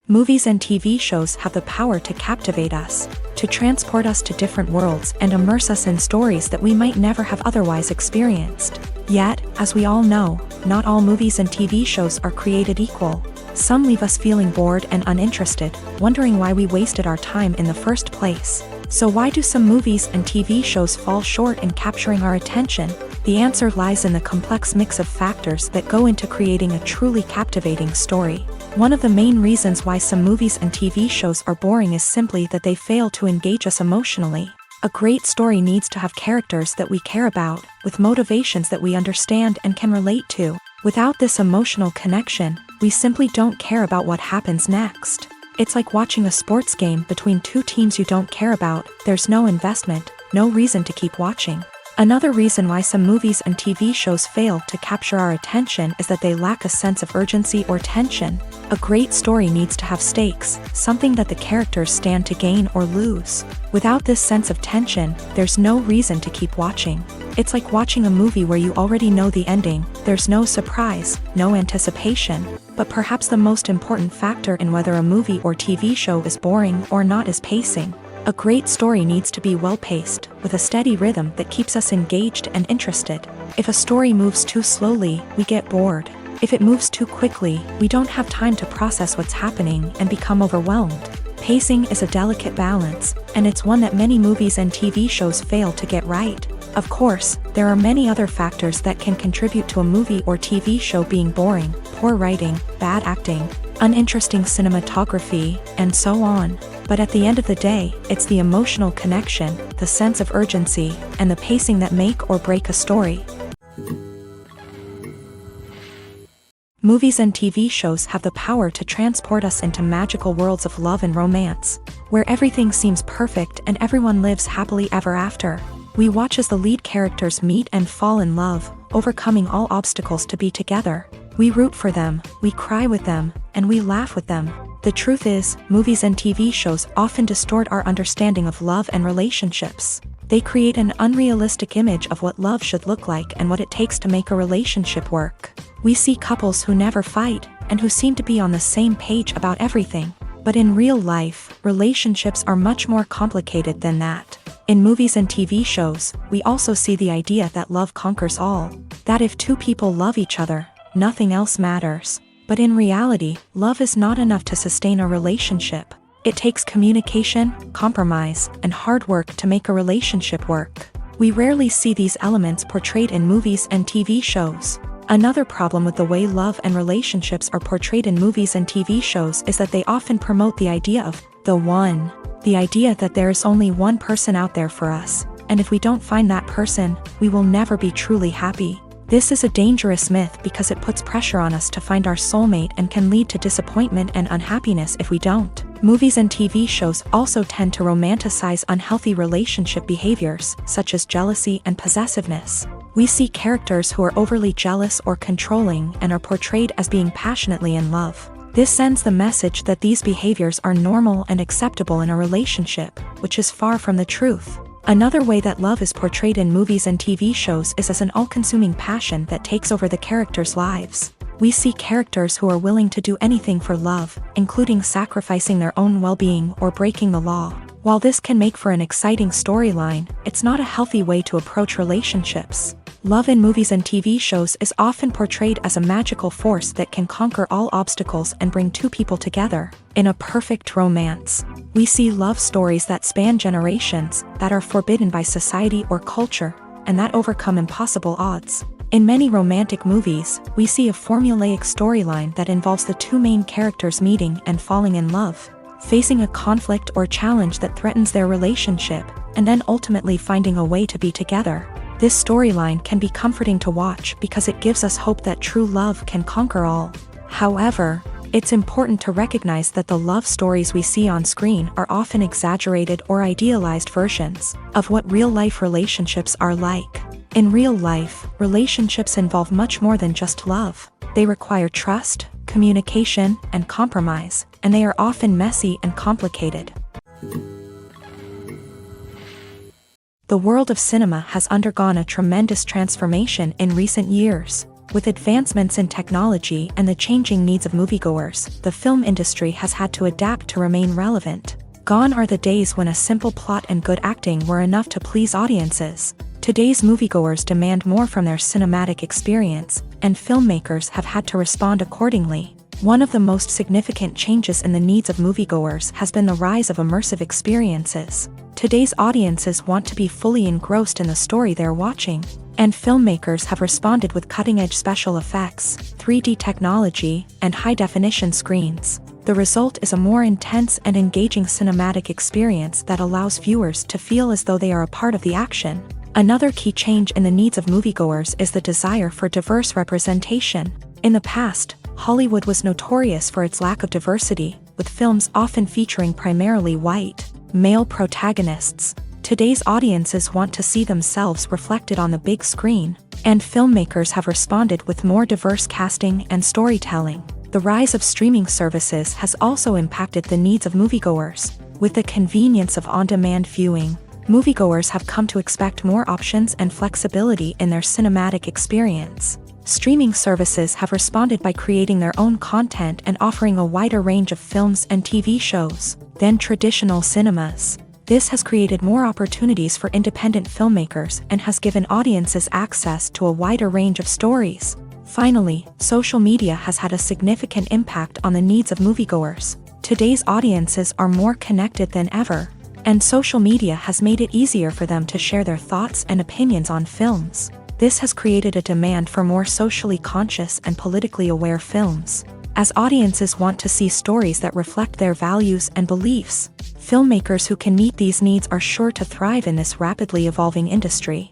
Movies and TV shows have the power to captivate us, to transport us to different worlds and immerse us in stories that we might never have otherwise experienced. Yet, as we all know, not all movies and TV shows are created equal. Some leave us feeling bored and uninterested, wondering why we wasted our time in the first place. So why do some movies and TV shows fall short in capturing our attention? The answer lies in the complex mix of factors that go into creating a truly captivating story. One of the main reasons why some movies and TV shows are boring is simply that they fail to engage us emotionally. A great story needs to have characters that we care about, with motivations that we understand and can relate to. Without this emotional connection, we simply don't care about what happens next. It's like watching a sports game between two teams you don't care about. There's no investment, no reason to keep watching. Another reason why some movies and TV shows fail to capture our attention is that they lack a sense of urgency or tension. A great story needs to have stakes, something that the characters stand to gain or lose. Without this sense of tension, there's no reason to keep watching. It's like watching a movie where you already know the ending. There's no surprise, no anticipation. But perhaps the most important factor in whether a movie or TV show is boring or not is pacing. A great story needs to be well-paced, with a steady rhythm that keeps us engaged and interested. If a story moves too slowly, we get bored. If it moves too quickly, we don't have time to process what's happening and become overwhelmed. Pacing is a delicate balance, and it's one that many movies and TV shows fail to get right. Of course, there are many other factors that can contribute to a movie or TV show being boring: poor writing, bad acting, uninteresting cinematography, and so on. But at the end of the day, it's the emotional connection, the sense of urgency, and the pacing that make or break a story. Movies and TV shows have the power to transport us into magical worlds of love and romance, where everything seems perfect and everyone lives happily ever after. We watch as the lead characters meet and fall in love, overcoming all obstacles to be together. We root for them, we cry with them, and we laugh with them. The truth is, movies and TV shows often distort our understanding of love and relationships. They create an unrealistic image of what love should look like and what it takes to make a relationship work. We see couples who never fight, and who seem to be on the same page about everything. But in real life, relationships are much more complicated than that. In movies and TV shows, we also see the idea that love conquers all. That if two people love each other, nothing else matters. But in reality, love is not enough to sustain a relationship. It takes communication, compromise, and hard work to make a relationship work. We rarely see these elements portrayed in movies and TV shows. Another problem with the way love and relationships are portrayed in movies and TV shows is that they often promote the idea of the one. The idea that there is only one person out there for us, and if we don't find that person, we will never be truly happy. This is a dangerous myth because it puts pressure on us to find our soulmate and can lead to disappointment and unhappiness if we don't. Movies and TV shows also tend to romanticize unhealthy relationship behaviors, such as jealousy and possessiveness. We see characters who are overly jealous or controlling and are portrayed as being passionately in love. This sends the message that these behaviors are normal and acceptable in a relationship, which is far from the truth. Another way that love is portrayed in movies and TV shows is as an all-consuming passion that takes over the characters' lives. We see characters who are willing to do anything for love, including sacrificing their own well-being or breaking the law. While this can make for an exciting storyline, it's not a healthy way to approach relationships. Love in movies and TV shows is often portrayed as a magical force that can conquer all obstacles and bring two people together. In a perfect romance, we see love stories that span generations, that are forbidden by society or culture, and that overcome impossible odds. In many romantic movies, we see a formulaic storyline that involves the two main characters meeting and falling in love, facing a conflict or challenge that threatens their relationship, and then ultimately finding a way to be together. This storyline can be comforting to watch because it gives us hope that true love can conquer all. However, it's important to recognize that the love stories we see on screen are often exaggerated or idealized versions of what real-life relationships are like. In real life, relationships involve much more than just love. They require trust, communication, and compromise, and they are often messy and complicated. The world of cinema has undergone a tremendous transformation in recent years. With advancements in technology and the changing needs of moviegoers, the film industry has had to adapt to remain relevant. Gone are the days when a simple plot and good acting were enough to please audiences. Today's moviegoers demand more from their cinematic experience, and filmmakers have had to respond accordingly. One of the most significant changes in the needs of moviegoers has been the rise of immersive experiences. Today's audiences want to be fully engrossed in the story they're watching, and filmmakers have responded with cutting-edge special effects, 3D technology, and high-definition screens. The result is a more intense and engaging cinematic experience that allows viewers to feel as though they are a part of the action. Another key change in the needs of moviegoers is the desire for diverse representation. In the past, Hollywood was notorious for its lack of diversity, with films often featuring primarily white, male protagonists. Today's audiences want to see themselves reflected on the big screen, and filmmakers have responded with more diverse casting and storytelling. The rise of streaming services has also impacted the needs of moviegoers. With the convenience of on-demand viewing, moviegoers have come to expect more options and flexibility in their cinematic experience. Streaming services have responded by creating their own content and offering a wider range of films and TV shows than traditional cinemas. This has created more opportunities for independent filmmakers and has given audiences access to a wider range of stories. Finally, social media has had a significant impact on the needs of moviegoers. Today's audiences are more connected than ever, and social media has made it easier for them to share their thoughts and opinions on films. This has created a demand for more socially conscious and politically aware films. As audiences want to see stories that reflect their values and beliefs, filmmakers who can meet these needs are sure to thrive in this rapidly evolving industry.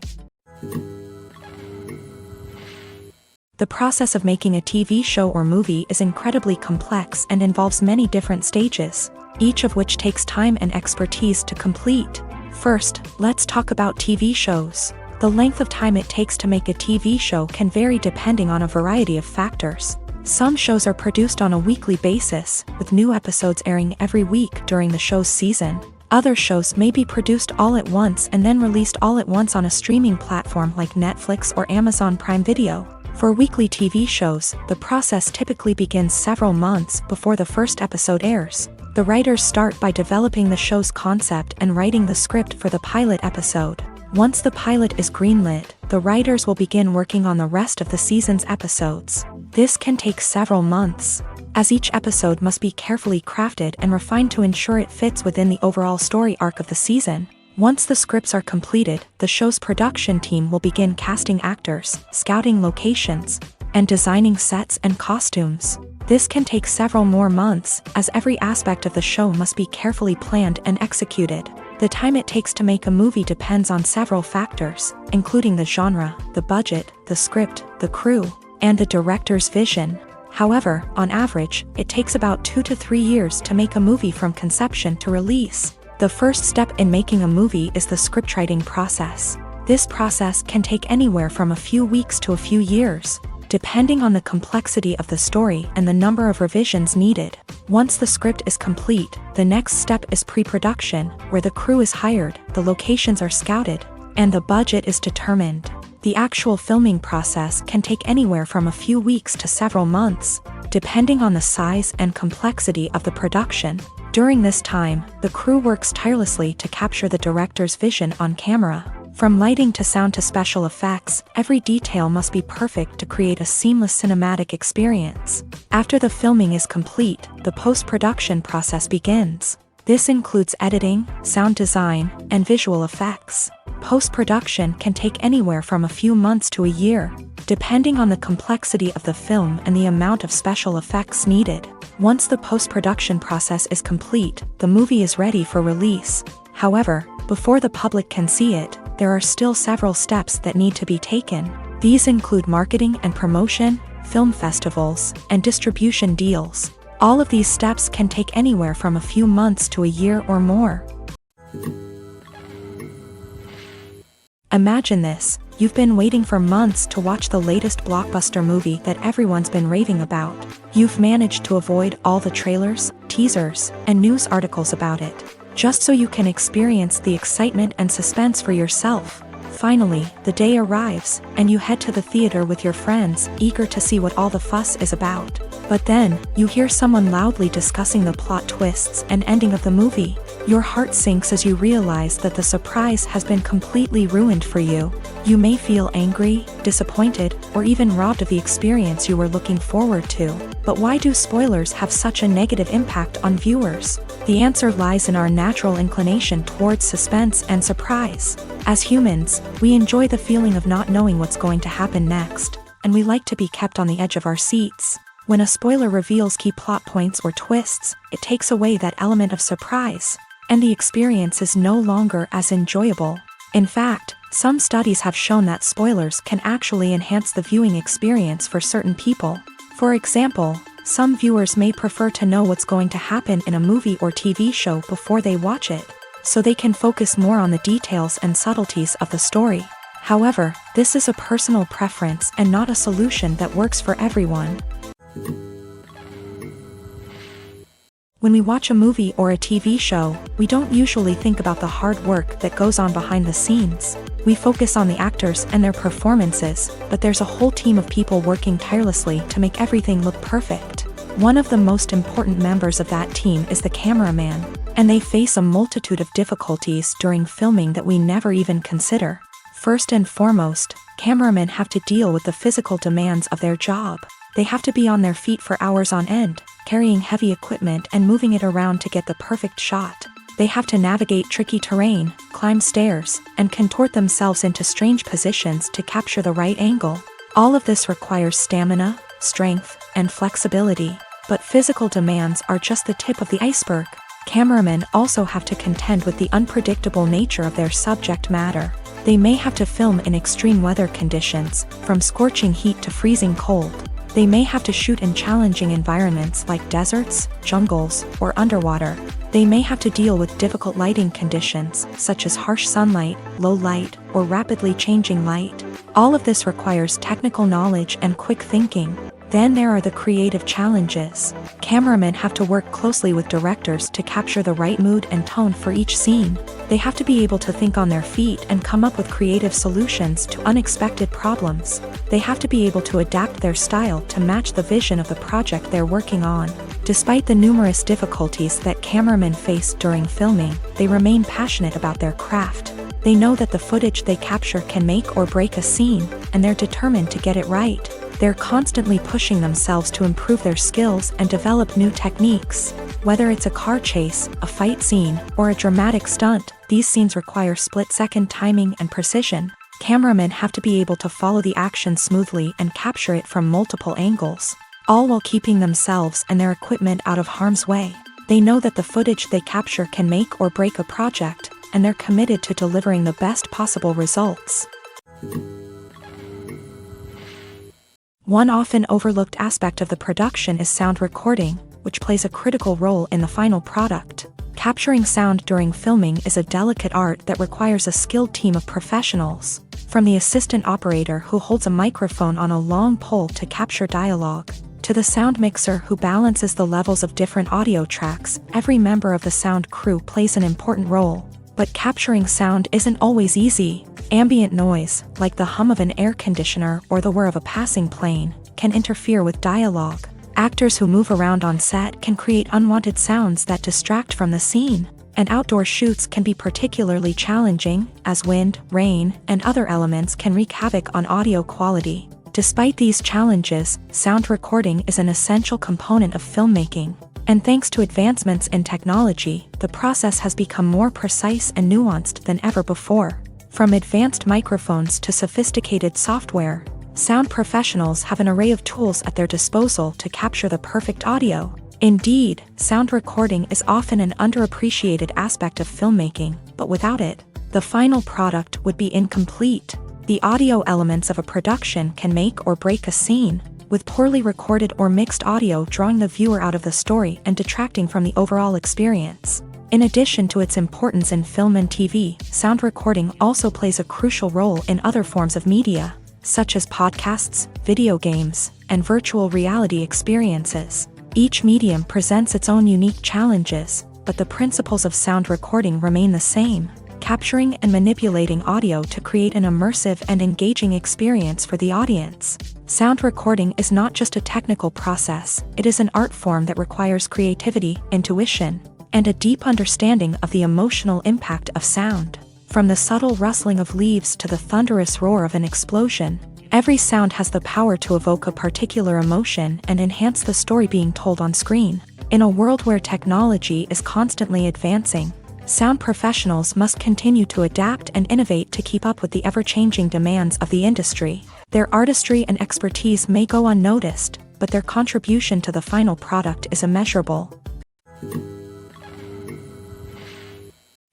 The process of making a TV show or movie is incredibly complex and involves many different stages, each of which takes time and expertise to complete. First, let's talk about TV shows. The length of time it takes to make a TV show can vary depending on a variety of factors. Some shows are produced on a weekly basis, with new episodes airing every week during the show's season. Other shows may be produced all at once and then released all at once on a streaming platform like Netflix or Amazon Prime Video. For weekly TV shows, the process typically begins several months before the first episode airs. The writers start by developing the show's concept and writing the script for the pilot episode. Once the pilot is greenlit, the writers will begin working on the rest of the season's episodes. This can take several months. as each episode must be carefully crafted and refined to ensure it fits within the overall story arc of the season. Once the scripts are completed, the show's production team will begin casting actors, scouting locations, and designing sets and costumes. This can take several more months, as every aspect of the show must be carefully planned and executed. The time it takes to make a movie depends on several factors, including the genre, the budget, the script, the crew, and the director's vision. However, on average, it takes about 2 to 3 years to make a movie from conception to release. The first step in making a movie is the scriptwriting process. This process can take anywhere from a few weeks to a few years, depending on the complexity of the story and the number of revisions needed. Once the script is complete, the next step is pre-production, where the crew is hired, the locations are scouted, and the budget is determined. The actual filming process can take anywhere from a few weeks to several months, depending on the size and complexity of the production. During this time, the crew works tirelessly to capture the director's vision on camera. From lighting to sound to special effects, every detail must be perfect to create a seamless cinematic experience. After the filming is complete, the post-production process begins. This includes editing, sound design, and visual effects. Post-production can take anywhere from a few months to a year, depending on the complexity of the film and the amount of special effects needed. Once the post-production process is complete, the movie is ready for release. However, before the public can see it, there are still several steps that need to be taken. These include marketing and promotion, film festivals, and distribution deals. All of these steps can take anywhere from a few months to a year or more. Imagine this: you've been waiting for months to watch the latest blockbuster movie that everyone's been raving about. You've managed to avoid all the trailers, teasers, and news articles about it, just so you can experience the excitement and suspense for yourself. Finally, the day arrives, and you head to the theater with your friends, eager to see what all the fuss is about. But then, you hear someone loudly discussing the plot twists and ending of the movie. Your heart sinks as you realize that the surprise has been completely ruined for you. You may feel angry, disappointed, or even robbed of the experience you were looking forward to. But why do spoilers have such a negative impact on viewers? The answer lies in our natural inclination towards suspense and surprise. As humans, we enjoy the feeling of not knowing what's going to happen next, and we like to be kept on the edge of our seats. When a spoiler reveals key plot points or twists, it takes away that element of surprise, and the experience is no longer as enjoyable. In fact, some studies have shown that spoilers can actually enhance the viewing experience for certain people. For example, some viewers may prefer to know what's going to happen in a movie or TV show before they watch it, so they can focus more on the details and subtleties of the story. However, this is a personal preference and not a solution that works for everyone. When we watch a movie or a TV show, we don't usually think about the hard work that goes on behind the scenes. We focus on the actors and their performances, but there's a whole team of people working tirelessly to make everything look perfect. One of the most important members of that team is the cameraman, and they face a multitude of difficulties during filming that we never even consider. First and foremost, cameramen have to deal with the physical demands of their job. They have to be on their feet for hours on end, carrying heavy equipment and moving it around to get the perfect shot. They have to navigate tricky terrain, climb stairs, and contort themselves into strange positions to capture the right angle. All of this requires stamina, strength, and flexibility. But physical demands are just the tip of the iceberg. Cameramen also have to contend with the unpredictable nature of their subject matter. They may have to film in extreme weather conditions, from scorching heat to freezing cold. They may have to shoot in challenging environments like deserts, jungles, or underwater. They may have to deal with difficult lighting conditions, such as harsh sunlight, low light, or rapidly changing light. All of this requires technical knowledge and quick thinking. Then there are the creative challenges. Cameramen have to work closely with directors to capture the right mood and tone for each scene. They have to be able to think on their feet and come up with creative solutions to unexpected problems. They have to be able to adapt their style to match the vision of the project they're working on. Despite the numerous difficulties that cameramen face during filming, they remain passionate about their craft. They know that the footage they capture can make or break a scene, and they're determined to get it right. They're constantly pushing themselves to improve their skills and develop new techniques. Whether it's a car chase, a fight scene, or a dramatic stunt, these scenes require split-second timing and precision. Cameramen have to be able to follow the action smoothly and capture it from multiple angles, all while keeping themselves and their equipment out of harm's way. They know that the footage they capture can make or break a project, and they're committed to delivering the best possible results. One often overlooked aspect of the production is sound recording, which plays a critical role in the final product. Capturing sound during filming is a delicate art that requires a skilled team of professionals. From the assistant operator who holds a microphone on a long pole to capture dialogue, to the sound mixer who balances the levels of different audio tracks, every member of the sound crew plays an important role. But capturing sound isn't always easy. Ambient noise, like the hum of an air conditioner or the whir of a passing plane, can interfere with dialogue. Actors who move around on set can create unwanted sounds that distract from the scene. And outdoor shoots can be particularly challenging, as wind, rain, and other elements can wreak havoc on audio quality. Despite these challenges, sound recording is an essential component of filmmaking. And thanks to advancements in technology, the process has become more precise and nuanced than ever before. From advanced microphones to sophisticated software, sound professionals have an array of tools at their disposal to capture the perfect audio. Indeed, sound recording is often an underappreciated aspect of filmmaking, but without it, the final product would be incomplete. The audio elements of a production can make or break a scene, with poorly recorded or mixed audio drawing the viewer out of the story and detracting from the overall experience. In addition to its importance in film and TV, sound recording also plays a crucial role in other forms of media, such as podcasts, video games, and virtual reality experiences. Each medium presents its own unique challenges, but the principles of sound recording remain the same, capturing and manipulating audio to create an immersive and engaging experience for the audience. Sound recording is not just a technical process, it is an art form that requires creativity, intuition, and a deep understanding of the emotional impact of sound. From the subtle rustling of leaves to the thunderous roar of an explosion, every sound has the power to evoke a particular emotion and enhance the story being told on screen. In a world where technology is constantly advancing, sound professionals must continue to adapt and innovate to keep up with the ever-changing demands of the industry. Their artistry and expertise may go unnoticed, but their contribution to the final product is immeasurable.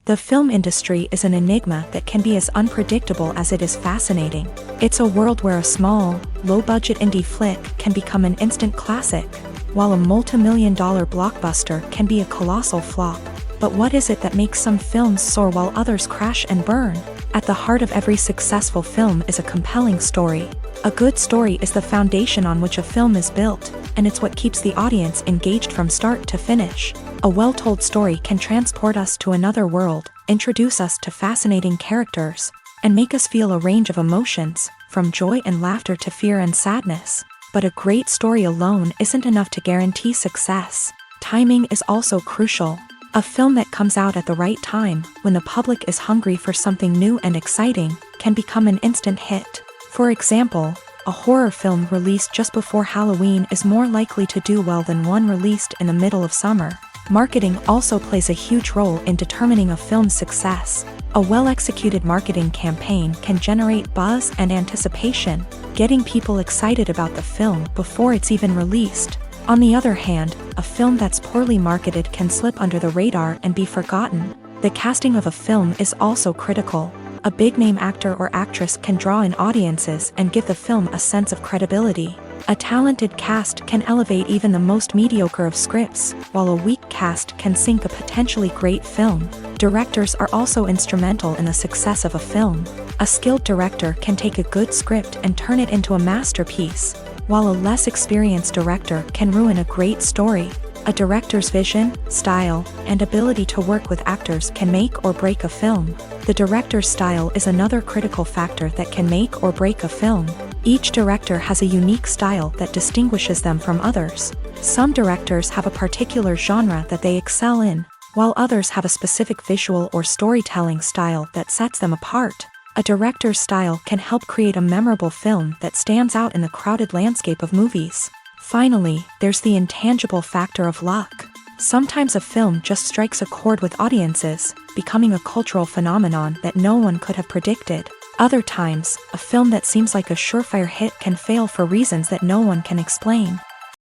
The film industry is an enigma that can be as unpredictable as it is fascinating. It's a world where a small, low-budget indie flick can become an instant classic, while a multi-million-dollar blockbuster can be a colossal flop. But what is it that makes some films soar while others crash and burn? At the heart of every successful film is a compelling story. A good story is the foundation on which a film is built, and it's what keeps the audience engaged from start to finish. A well-told story can transport us to another world, introduce us to fascinating characters, and make us feel a range of emotions, from joy and laughter to fear and sadness. But a great story alone isn't enough to guarantee success. Timing is also crucial. A film that comes out at the right time, when the public is hungry for something new and exciting, can become an instant hit. For example, a horror film released just before Halloween is more likely to do well than one released in the middle of summer. Marketing also plays a huge role in determining a film's success. A well-executed marketing campaign can generate buzz and anticipation, getting people excited about the film before it's even released. On the other hand, a film that's poorly marketed can slip under the radar and be forgotten. The casting of a film is also critical. A big-name actor or actress can draw in audiences and give the film a sense of credibility. A talented cast can elevate even the most mediocre of scripts, while a weak cast can sink a potentially great film. Directors are also instrumental in the success of a film. A skilled director can take a good script and turn it into a masterpiece, while a less experienced director can ruin a great story. A director's vision, style, and ability to work with actors can make or break a film. The director's style is another critical factor that can make or break a film. Each director has a unique style that distinguishes them from others. Some directors have a particular genre that they excel in, while others have a specific visual or storytelling style that sets them apart. A director's style can help create a memorable film that stands out in the crowded landscape of movies. Finally, there's the intangible factor of luck. Sometimes a film just strikes a chord with audiences, becoming a cultural phenomenon that no one could have predicted. Other times, a film that seems like a surefire hit can fail for reasons that no one can explain.